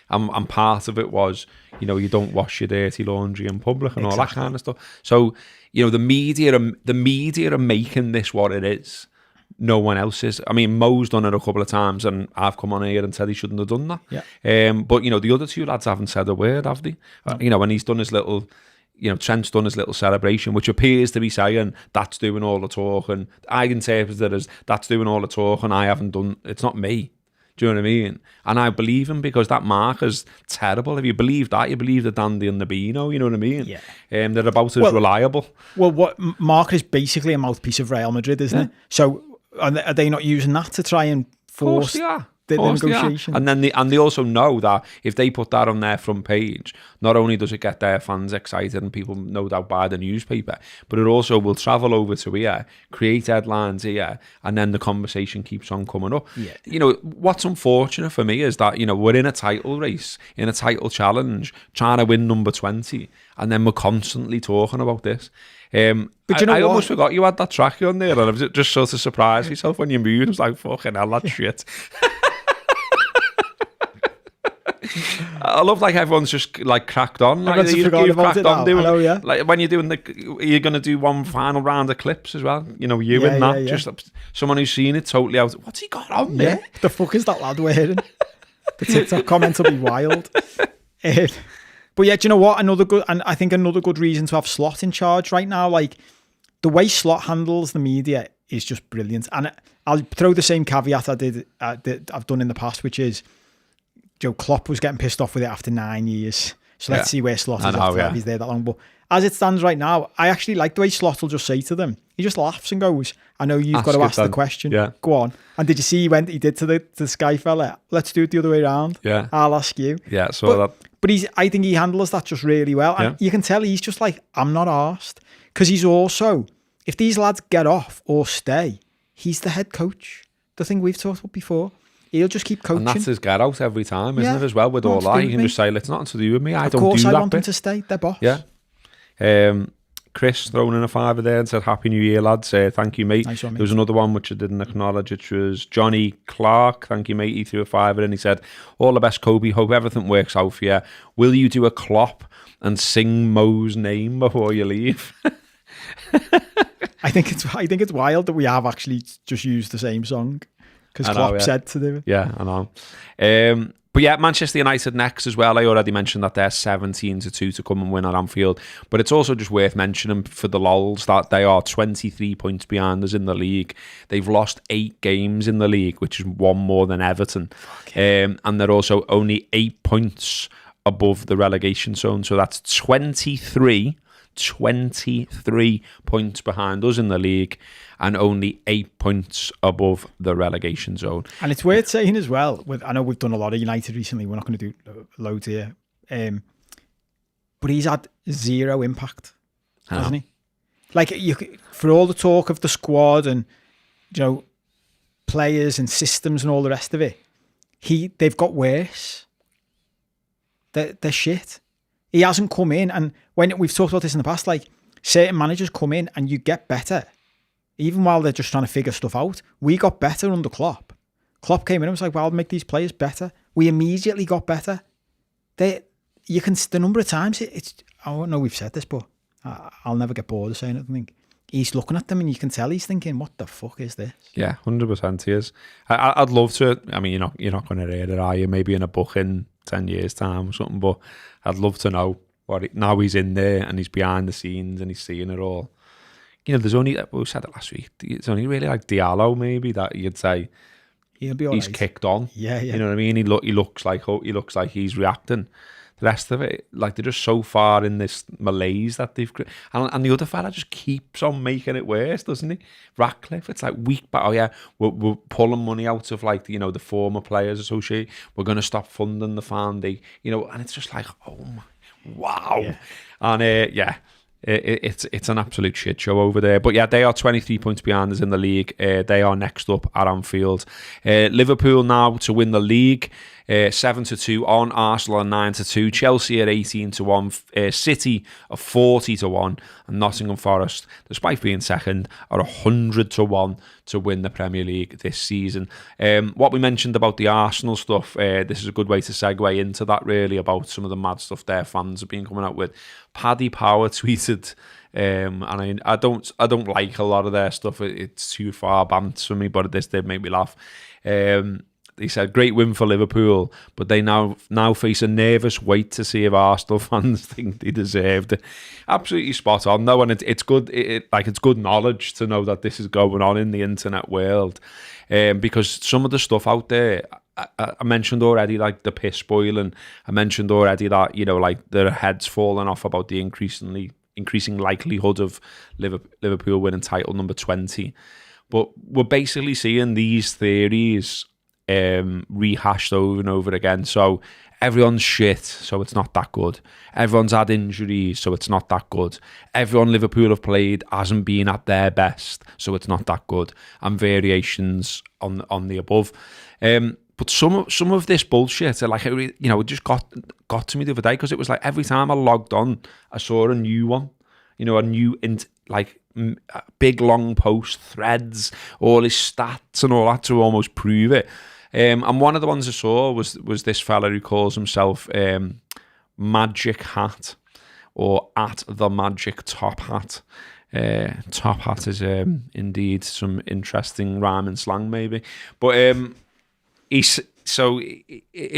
And part of it was, you don't wash your dirty laundry in public and all that kind of stuff. So, the media are making this what it is. No one else is. I mean, Mo's done it a couple of times, and I've come on here and said he shouldn't have done that. Yeah. But the other two lads haven't said a word, have they? No. And he's done his little. Trent's done his little celebration, which appears to be saying that's doing all the talking. I interpret it as that's doing all the talking. I haven't done. It's not me. Do you know what I mean? And I believe him because that marker's terrible. If you believe that, you believe the Dandy and the Beano. You know what I mean? Yeah. They're about as reliable. Well, what marker is basically a mouthpiece of Real Madrid, isn't it? So are they not using that to try and force the negotiation? And then they also know that if they put that on their front page, not only does it get their fans excited and people no doubt buy the newspaper, but it also will travel over to here, create headlines here, and then the conversation keeps on coming up. Yeah. What's unfortunate for me is that we're in a title race, in a title challenge, trying to win number 20, and then we're constantly talking about this. But I almost forgot you had that track on there, and I was just sort of surprised myself when you moved. I was like, fucking hell, that shit. I love everyone's just cracked on. You've cracked on doing. I know, when you're doing you're going to do one final round of clips as well. Just someone who's seen it totally out. What's he got on there? What the fuck is that lad wearing? The TikTok comments will be wild. But yeah, do you know what? I think another good reason to have Slot in charge right now. The way Slot handles the media is just brilliant. And I'll throw the same caveat I've done in the past, which is, Klopp was getting pissed off with it after 9 years. So let's see where Slot is after he's there that long. But as it stands right now, I actually like the way Slot will just say to them, he just laughs and goes, I know you've got to ask the question. Yeah. Go on. And did you see he did to the Sky fella? Let's do it the other way around. Yeah. I'll ask you. Yeah, that. But I think he handles that just really well. And you can tell he's just I'm not arsed. Because he's also, if these lads get off or stay, he's the head coach. The thing we've talked about before. He'll just keep coaching. And that's his get out every time, isn't it, as well, with all that? You can just say, it's nothing to do with me. I don't do that. Of course I want them to stay. They're boss. Yeah. Chris thrown in a fiver there and said, Happy New Year, lads. Thank you, mate. Nice one, mate. There was another one which I didn't acknowledge, which was Johnny Clark. Thank you, mate. He threw a fiver and he said, all the best, Kobe. Hope everything works out for you. Will you do a Klopp and sing Mo's name before you leave? I think it's wild that we have actually just used the same song. Because Klopp said to do it. Yeah, I know. But yeah, Manchester United next as well. I already mentioned that they're 17-2 to come and win at Anfield. But it's also just worth mentioning for the lols that they are 23 points behind us in the league. They've lost 8 games in the league, which is one more than Everton. And they're also only 8 points above the relegation zone. So that's 23 points behind us in the league and only 8 points above the relegation zone. And it's worth saying as well, I know we've done a lot of United recently, we're not going to do loads here, but he's had 0 impact, hasn't he? For all the talk of the squad and players and systems and all the rest of it, they've got worse. They're shit. He hasn't come in, and when we've talked about this in the past, certain managers come in and you get better, even while they're just trying to figure stuff out. We got better under Klopp. Klopp came in and was like, well, I'll make these players better. We immediately got better. The number of times I don't know we've said this, but I'll never get bored of saying it. I think he's looking at them and you can tell he's thinking, what the fuck is this? Yeah, 100% he is. I'd love to. I mean, you're not going to read it, are you? Maybe in a book in 10 years' time or something, but I'd love to know now he's in there and he's behind the scenes and he's seeing it all. There's only, we said it last week, it's only really Diallo maybe that you'd say he'll be all he's right. kicked on. Yeah. You know what I mean? He looks like he's reacting. The rest of it, they're just so far in this malaise that they've... And the other fella just keeps on making it worse, doesn't he? Ratcliffe, it's week back. Oh yeah, we're pulling money out of the former players association. We're going to stop funding the foundation. And it's just oh my, wow. Yeah. And it's an absolute shit show over there. But yeah, they are 23 points behind us in the league. They are next up at Anfield. Liverpool now to win the league. 7-2 on Arsenal, and 9-2. Chelsea at 18-1. City are 40-1, and Nottingham Forest, despite being second, are 100-1 to win the Premier League this season. What we mentioned about the Arsenal stuff, this is a good way to segue into that, really, about some of the mad stuff their fans have been coming out with. Paddy Power tweeted, and I don't like a lot of their stuff. It's too far bants for me, but this did make me laugh. He said, great win for Liverpool, but they now face a nervous wait to see if Arsenal fans think they deserved it. Absolutely spot on, though, and it's good. It's good knowledge to know that this is going on in the internet world, because some of the stuff out there, I mentioned already, like the piss boiling. I mentioned already that, like their heads falling off about the increasing likelihood of Liverpool winning title number 20. But we're basically seeing these theories rehashed over and over again. So everyone's shit, so it's not that good. Everyone's had injuries, so it's not that good. Everyone Liverpool have played hasn't been at their best, so it's not that good. And variations on the above. But some of this bullshit, like, it just got to me the other day, because it was like every time I logged on, I saw a new one. A new big long post, threads, all his stats and all that to almost prove it. And one of the ones I saw was this fella who calls himself Magic Hat, or at the Magic Top Hat. Top Hat is indeed some interesting rhyme and slang, maybe. But it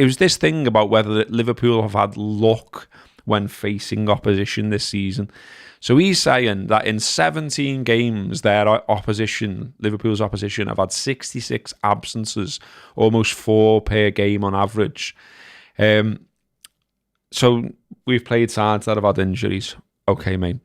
was this thing about whether Liverpool have had luck when facing opposition this season. So he's saying that in 17 games, Liverpool's opposition, have had 66 absences, almost 4 per game on average. So we've played sides that have had injuries. Okay, mate.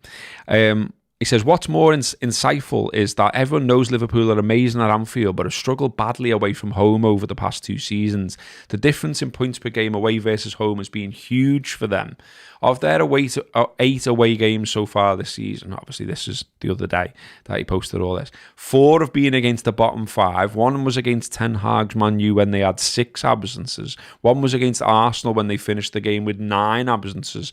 He says, what's more insightful is that everyone knows Liverpool are amazing at Anfield, but have struggled badly away from home over the past 2 seasons. The difference in points per game away versus home has been huge for them. Of their 8 away games so far this season, obviously this is the other day that he posted all this, 4 have been against the bottom 5. 1 was against Ten Hag's Man U when they had 6 absences. 1 was against Arsenal when they finished the game with 9 absences.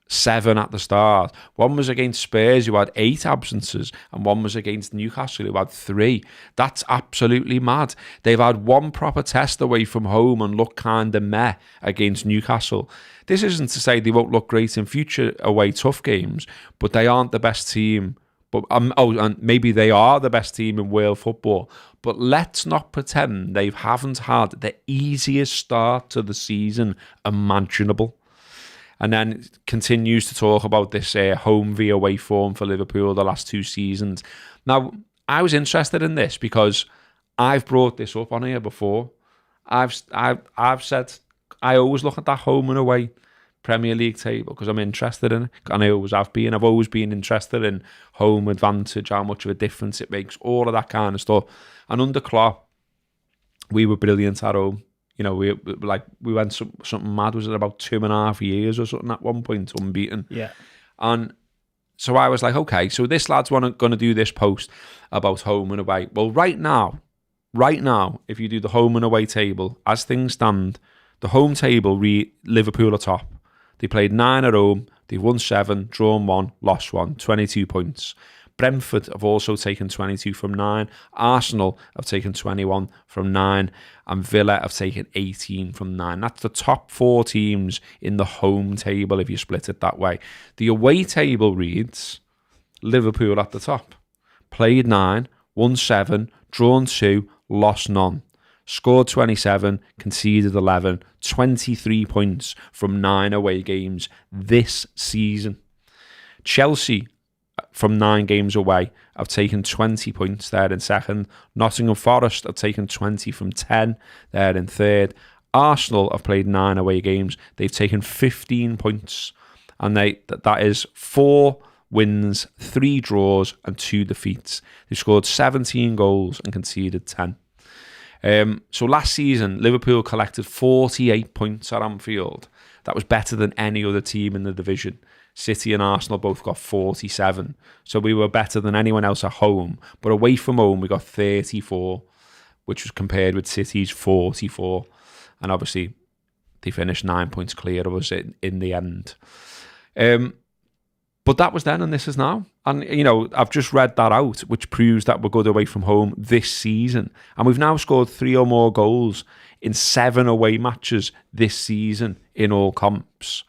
7 at the start. 1 was against Spurs, who had 8 absences, and 1 was against Newcastle, who had 3. That's absolutely mad. They've had 1 proper test away from home and look kind of meh against Newcastle. This isn't to say they won't look great in future away tough games, but they aren't the best team. But and maybe they are the best team in world football. But let's not pretend they haven't had the easiest start to the season imaginable. And then continues to talk about this home v away form for Liverpool the last 2 seasons. Now, I was interested in this because I've brought this up on here before. I've said I always look at that home and away Premier League table because I'm interested in it. And I always have been. I've always been interested in home advantage, how much of a difference it makes, all of that kind of stuff. And under Klopp, we were brilliant at home. We went something mad. Was it about 2.5 years or something at one point, unbeaten? Yeah. And so I was like, okay, so this lad's going to do this post about home and away. Well, right now, if you do the home and away table, as things stand, the home table, Liverpool are top. They played 9 at home. They've won 7, drawn 1, lost 1, 22 points. Brentford have also taken 22 from 9. Arsenal have taken 21 from 9. And Villa have taken 18 from 9. That's the top 4 teams in the home table if you split it that way. The away table reads Liverpool at the top. Played 9, won 7, drawn 2, lost none. Scored 27, conceded 11, 23 points from 9 away games this season. Chelsea, from 9 games away, have taken 20 points. They're in second. Nottingham Forest have taken 20 from 10. They're in third. Arsenal have played 9 away games. They've taken 15 points. And that is 4 wins, 3 draws, and 2 defeats. They've scored 17 goals and conceded 10. So last season, Liverpool collected 48 points at Anfield. That was better than any other team in the division. City and Arsenal both got 47. So we were better than anyone else at home. But away from home, we got 34, which was compared with City's 44. And obviously, they finished 9 points clear of us in the end. But that was then and this is now. And, I've just read that out, which proves that we're good away from home this season. And we've now scored 3 or more goals in 7 away matches this season in all comps.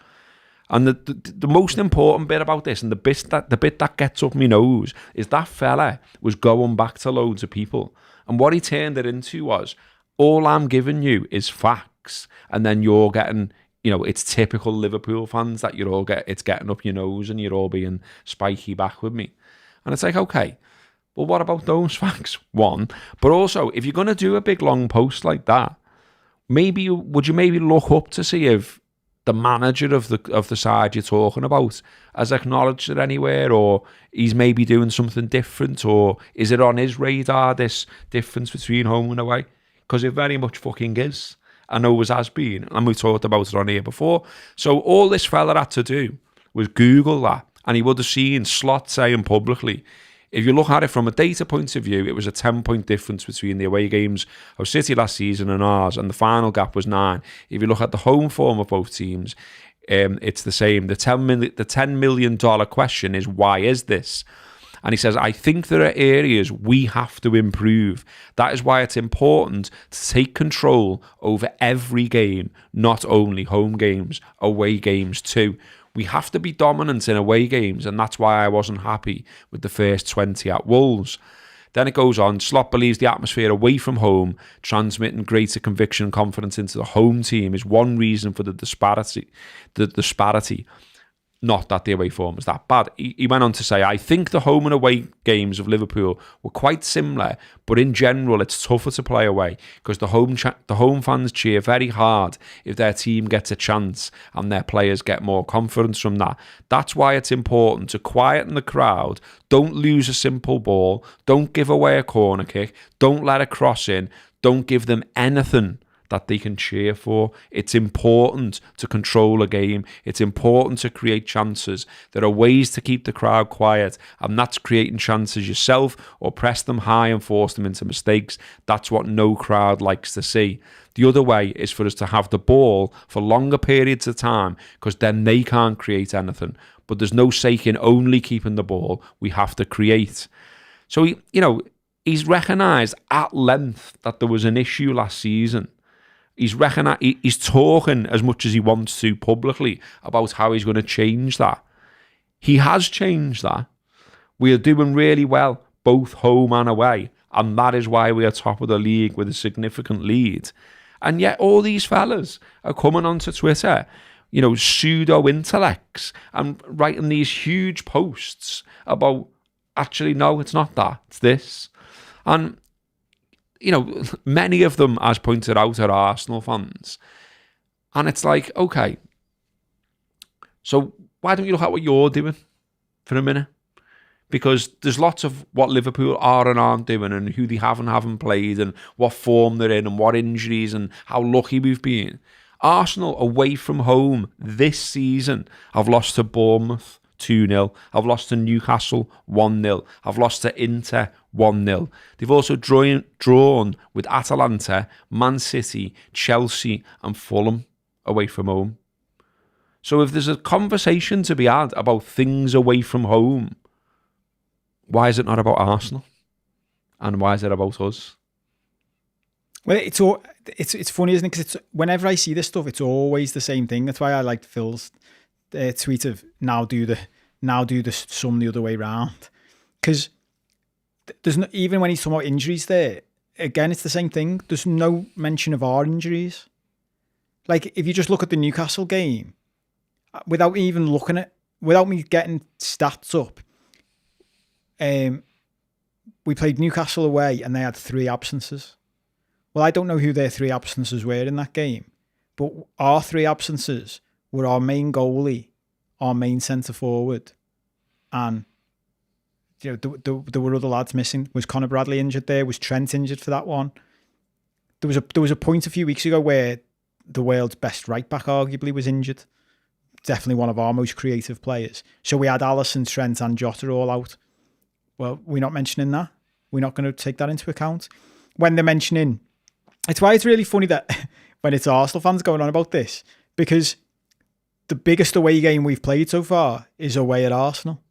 And the most important bit about this, and the bit that gets up my nose, is that fella was going back to loads of people. And what he turned it into was, all I'm giving you is facts. And then you're getting, it's typical Liverpool fans that it's getting up your nose and you're all being spiky back with me. And it's like, okay, well, what about those facts? One, but also, if you're going to do a big long post like that, would you maybe look up to see if the manager of the side you're talking about has acknowledged it anywhere, or he's maybe doing something different, or is it on his radar, this difference between home and away? Because it very much fucking is. and always has been, and we've talked about it on here before. So all this fella had to do was Google that, and he would have seen Slot saying publicly, if you look at it from a data point of view, it was a 10-point difference between the away games of City last season and ours, and the final gap was 9. If you look at the home form of both teams, it's the same. The $10 million question is, why is this? And he says, I think there are areas we have to improve. That is why it's important to take control over every game, not only home games, away games too. We have to be dominant in away games, and that's why I wasn't happy with the first 20 at Wolves. Then it goes on, Slot believes the atmosphere away from home, transmitting greater conviction and confidence into the home team, is one reason for the disparity. Not that the away form was that bad. He went on to say, I think the home and away games of Liverpool were quite similar, but in general it's tougher to play away because the home fans cheer very hard if their team gets a chance and their players get more confidence from that. That's why it's important to quieten the crowd. Don't lose a simple ball. Don't give away a corner kick. Don't let a cross in. Don't give them anything that they can cheer for. It's important to control a game. It's important to create chances. There are ways to keep the crowd quiet, and that's creating chances yourself or press them high and force them into mistakes. That's what no crowd likes to see. The other way is for us to have the ball for longer periods of time, because then they can't create anything. But there's no sake in only keeping the ball. We have to create. So, he's recognised at length that there was an issue last season. He's talking as much as he wants to publicly about how he's going to change that. He has changed that. We are doing really well, both home and away, and that is why we are top of the league with a significant lead. And yet all these fellas are coming onto Twitter, pseudo-intellects, and writing these huge posts about, actually, no, it's not that, it's this. And many of them, as pointed out, are Arsenal fans. And it's like, okay, so why don't you look at what you're doing for a minute? Because there's lots of what Liverpool are and aren't doing, and who they have and haven't played, and what form they're in, and what injuries, and how lucky we've been. Arsenal, away from home this season, have lost to Bournemouth 2-0. I've lost to Newcastle 1-0. I've lost to Inter 1-0. They've also drawn with Atalanta, Man City, Chelsea and Fulham away from home. So if there's a conversation to be had about things away from home, why is it not about Arsenal? And why is it about us? Well, it's funny, isn't it? Because whenever I see this stuff, it's always the same thing. That's why I liked Phil's tweet of now do the sum the other way round, because there's no, even when he's talking about injuries there, again it's the same thing. There's no mention of our injuries. Like if you just look at the Newcastle game, without me getting stats up, we played Newcastle away and they had 3 absences. Well, I don't know who their 3 absences were in that game, but our 3 absences were our main goalie, our main centre forward, and there were other lads missing. Was Conor Bradley injured there? Was Trent injured for that one? There was a point a few weeks ago where the world's best right back arguably was injured. Definitely one of our most creative players. So we had Alisson, Trent and Jota all out. Well, we're not mentioning that. We're not going to take that into account. When they're mentioning, it's why it's really funny that when it's Arsenal fans going on about this, because the biggest away game we've played so far is away at Arsenal.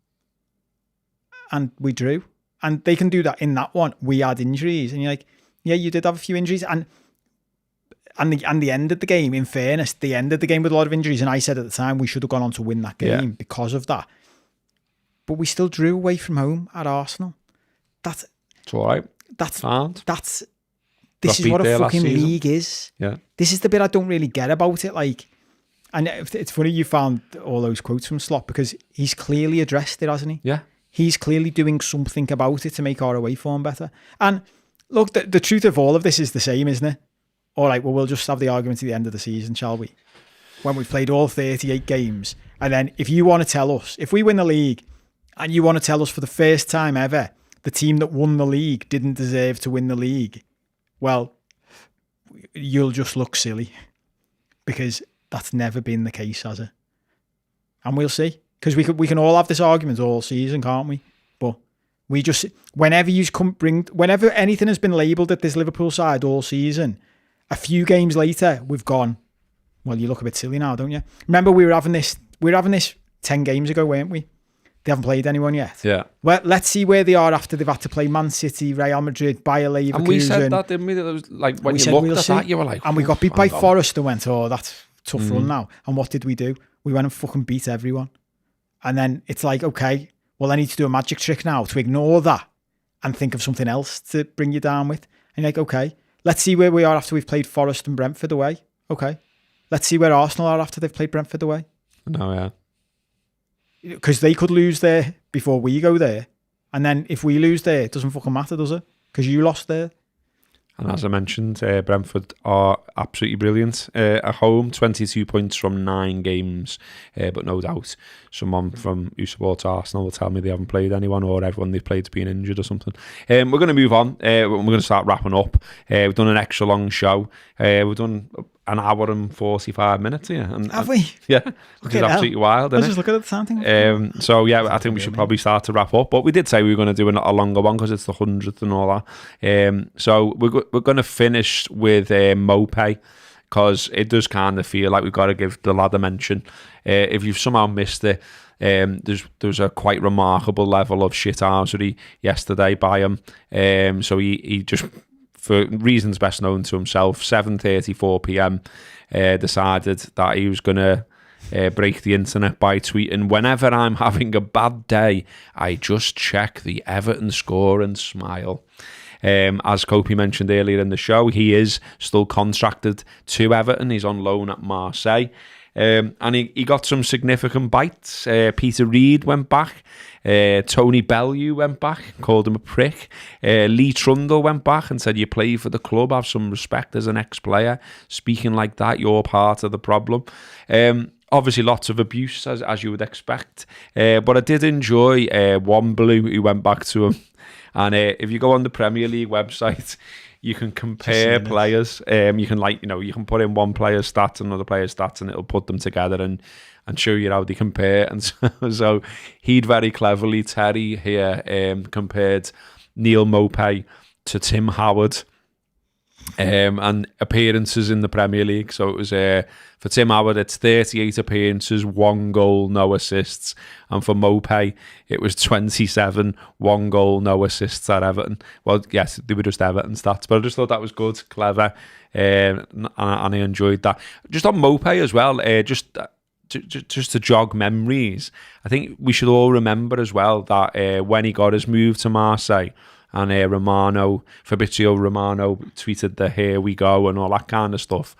And we drew. And they can do that in that one. We had injuries. And you're like, yeah, you did have a few injuries. And the end of the game, in fairness, they ended the game with a lot of injuries. And I said at the time, we should have gone on to win that game because of that. But we still drew away from home at Arsenal. It's all right. This is what a fucking league is. Yeah. This is the bit I don't really get about it. Like, and it's funny you found all those quotes from Slot, because he's clearly addressed it, hasn't he? Yeah. He's clearly doing something about it to make our away form better. And look, the truth of all of this is the same, isn't it? All right, well, we'll just have the argument at the end of the season, shall we? When we've played all 38 games. And then if you want to tell us, if we win the league and you want to tell us for the first time ever, the team that won the league didn't deserve to win the league, well, you'll just look silly, because that's never been the case, has it? And we'll see, because we can all have this argument all season, can't we? But we just, whenever anything has been labelled at this Liverpool side all season, a few games later we've gone, well, you look a bit silly now, don't you? Remember we were having this 10 games ago, weren't we? They haven't played anyone yet. Yeah. Well, let's see where they are after they've had to play Man City, Real Madrid, Bayer Leverkusen. And we said that, didn't we? That was like, when you looked at that, you were like... And we got beat by Forest and went, oh, that's tough run now. And what did we do? We went and fucking beat everyone. And then it's like, okay, well, I need to do a magic trick now to ignore that and think of something else to bring you down with. And you're like, okay, let's see where we are after we've played Forest and Brentford away. Okay. Let's see where Arsenal are after they've played Brentford away. No, yeah. Because they could lose there before we go there. And then if we lose there, it doesn't fucking matter, does it? Because you lost there. And as I mentioned, Brentford are absolutely brilliant at home. 22 points from 9 games. But no doubt someone who supports Arsenal will tell me they haven't played anyone, or everyone they've played's been injured or something. We're going to move on. We're going to start wrapping up. We've done an extra long show. We've done an hour and 45 minutes here. Have we? Yeah. Which is absolutely wild, isn't it? Let's just look at the time. So yeah, I think we should probably start to wrap up. But we did say we were going to do a longer one because it's the 100th and all that. So we're going to finish with Mopay, because it does kind of feel like we've got to give the lad a mention. If you've somehow missed it, there's a quite remarkable level of shithousery yesterday by him. So he just, for reasons best known to himself, 7:34 p.m. Decided that he was going to break the internet by tweeting, "Whenever I'm having a bad day, I just check the Everton score and smile." As Kopi mentioned earlier in the show, he is still contracted to Everton. He's on loan at Marseille. And he got some significant bites. Peter Reid went back. Tony Bellew went back, called him a prick. Lee Trundle went back and said, "You play for the club, have some respect as an ex-player. Speaking like that, you're part of the problem." Obviously, lots of abuse, as you would expect. But I did enjoy one Blue who went back to him. And if you go on the Premier League website, you can compare players. You can put in one player's stats and another player's stats, and it'll put them together and show you how they compare. And so he'd very cleverly, Terry here, compared Neil Mopay to Tim Howard. And appearances in the Premier League. So it was for Tim Howard, it's 38 appearances, 1 goal, no assists. And for Mopay, it was 27, 1 goal, no assists at Everton. Well, yes, they were just Everton stats, but I just thought that was good, clever, and I enjoyed that. Just on Mopay as well, just to jog memories, I think we should all remember as well that when he got his move to Marseille, and Fabrizio Romano tweeted the "here we go" and all that kind of stuff.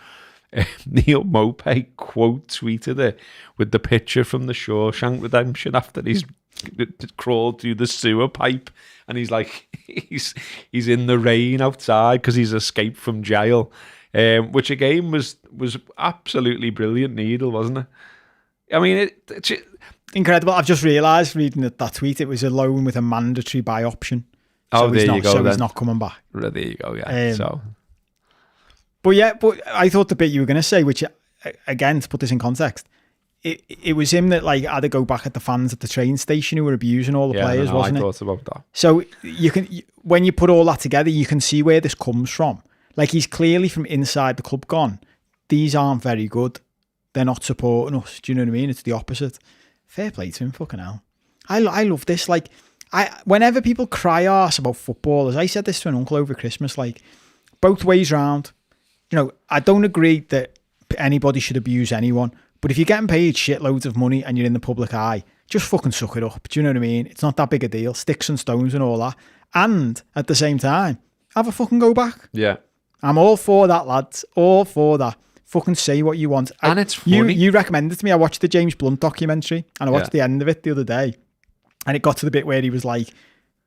Neil Mopay quote tweeted it with the picture from the Shawshank Redemption after he's crawled through the sewer pipe, and he's like, he's in the rain outside because he's escaped from jail, which again was absolutely brilliant, Needle, wasn't it? I mean, it's incredible. I've just realised reading that tweet, it was a loan with a mandatory buy option. So there you go. So he's not coming back. There you go. Yeah. But I thought the bit you were going to say, which again, to put this in context, it was him that like had to go back at the fans at the train station who were abusing all the players, wasn't it? I thought about that. So when you put all that together, you can see where this comes from. Like, he's clearly from inside the club gone, these aren't very good. They're not supporting us. Do you know what I mean? It's the opposite. Fair play to him, fucking hell. I love this. Like, whenever people cry arse about footballers, I said this to an uncle over Christmas, like, both ways round. You know, I don't agree that anybody should abuse anyone, but if you're getting paid shitloads of money and you're in the public eye, just fucking suck it up. Do you know what I mean? It's not that big a deal. Sticks and stones and all that. And at the same time, have a fucking go back. Yeah. I'm all for that, lads. All for that. Fucking say what you want. And it's funny. You recommended it to me. I watched the James Blunt documentary and I watched the end of it the other day. And it got to the bit where he was like,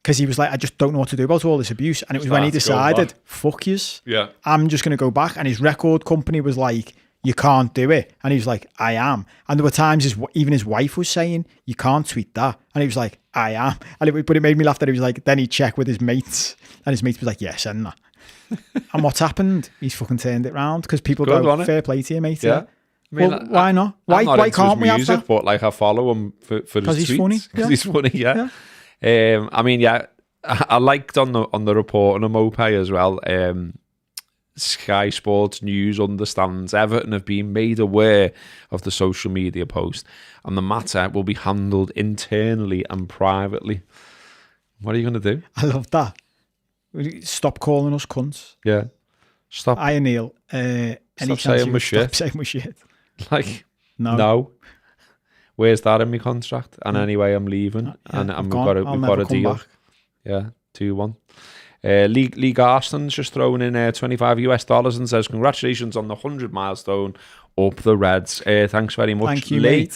because he was like, I just don't know what to do about all this abuse. And it was when he decided, fuck yous. Yeah. I'm just going to go back. And his record company was like, you can't do it. And he was like, I am. And there were times even his wife was saying, you can't tweet that. And he was like, I am. But it made me laugh that he was like, then he'd check with his mates. And his mates was like, yeah, send that. And what's happened? He's fucking turned it round because people go, fair play to you, mate. Yeah. I mean, well, why not? Why can't we have that? But like, I follow him for his tweets. He's funny. Because he's funny, yeah. I mean, yeah, I liked on the report on Mopay as well. Sky Sports News understands Everton have been made aware of the social media post and the matter will be handled internally and privately. What are you going to do? I love that. Stop calling us cunts. Yeah. Stop. I Neil. Stop saying we're shit. Stop saying we're shit. Like, no. Where's that in my contract? And anyway, I'm leaving. And we've got a deal. Back. Yeah, 2-1. Lee Garston's just thrown in $25 and says, congratulations on the 100 milestone. Up the Reds. Thanks very much. Thank you, Lee.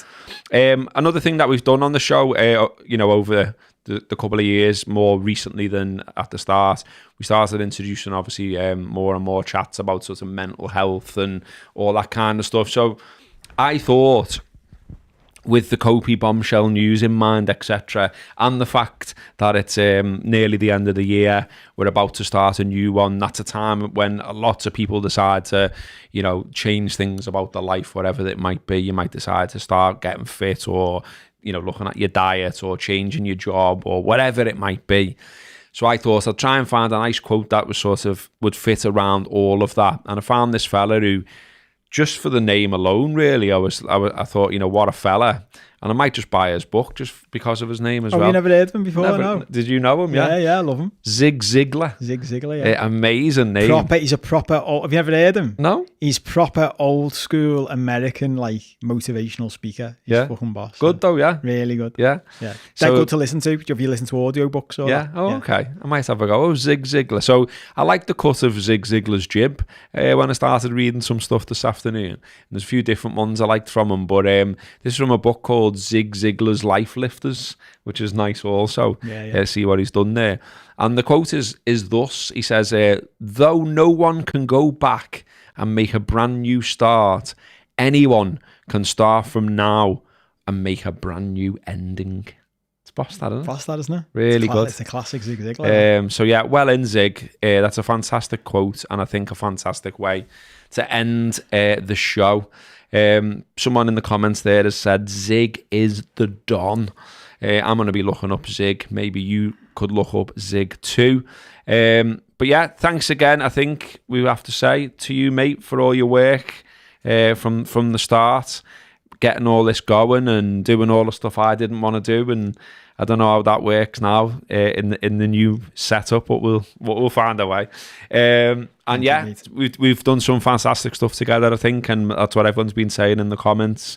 mate. Another thing that we've done on the show, over the couple of years, more recently than at the start, we started introducing obviously more and more chats about sort of mental health and all that kind of stuff. So I thought, with the Kopi bombshell news in mind, etc., and the fact that it's nearly the end of the year, we're about to start a new one. That's a time when lots of people decide to, change things about their life, whatever it might be. You might decide to start getting fit, or looking at your diet, or changing your job, or whatever it might be. So I thought I'd try and find a nice quote that was would fit around all of that. And I found this fella who, just for the name alone, really, I thought, what a fella. And I might just buy his book just because of his name as well. Oh, you never heard of him before? No. Did you know him? Yeah, yeah, I love him. Zig Ziglar. Zig Ziglar, yeah. Amazing name. He's a proper, have you ever heard him? No. He's proper old school American, like, motivational speaker. He's fucking boss. Good though, yeah. Really good. Yeah. Yeah. They're good to listen to. Have you listened to audiobooks or that? Oh, yeah. Okay. I might have a go. Oh, Zig Ziglar. So I like the cut of Zig Ziglar's jib when I started reading some stuff this afternoon. And there's a few different ones I liked from him, but this is from a book called Zig Ziglar's Life Lifters, which is nice also. See what he's done there. And the quote is thus. He says, though no one can go back and make a brand new start, anyone can start from now and make a brand new ending. It's boss that, isn't it? Boss that, isn't it? Really good. It's a classic Zig Ziglar. So yeah, well in Zig. That's a fantastic quote, and I think a fantastic way to end the show. Someone in the comments there has said Zig is the Don. I'm going to be looking up Zig. Maybe you could look up Zig too. But yeah, thanks again. I think we have to say to you, mate, for all your work from the start, getting all this going and doing all the stuff I didn't want to do. And I don't know how that works now in the new setup, but we'll find a way. And yeah, we've done some fantastic stuff together, I think, and that's what everyone's been saying in the comments.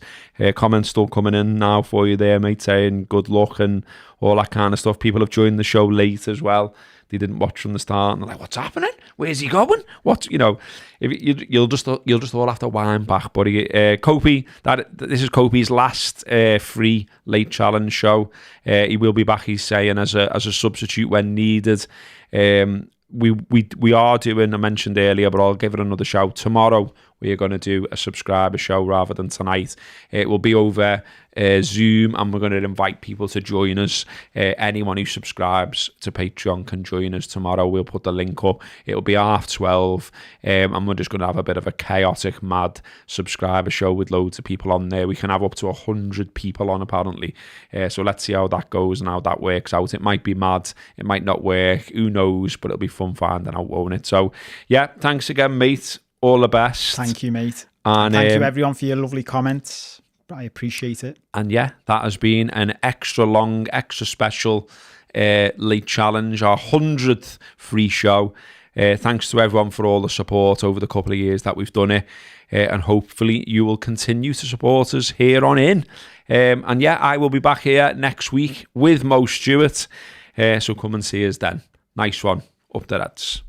Comments still coming in now for you there, mate, saying good luck and all that kind of stuff. People have joined the show late as well. They didn't watch from the start, and they're like, "What's happening? Where's he going? What?" If you'll just all have to wind back, buddy. Kopi, this is Kopi's last free late challenge show. He will be back, he's saying, as a substitute when needed. We are doing, I mentioned earlier, but I'll give it another shout. Tomorrow we are going to do a subscriber show rather than tonight. It will be over Zoom, and we're going to invite people to join us. Anyone who subscribes to Patreon can join us tomorrow. We'll put the link up. It'll be 12:30, and we're just going to have a bit of a chaotic, mad subscriber show with loads of people on there. We can have up to 100 people on, apparently. So let's see how that goes and how that works out. It might be mad. It might not work. Who knows? But it'll be fun finding out, won't it? So, yeah, thanks again, mate. All the best. Thank you, mate. And thank you everyone for your lovely comments. I appreciate it. And yeah, that has been an extra long, extra special late challenge, our 100th free show. Thanks to everyone for all the support over the couple of years that we've done it. And hopefully you will continue to support us here on in. And yeah, I will be back here next week with Mo Stewart. So come and see us then. Nice one. Up the Reds.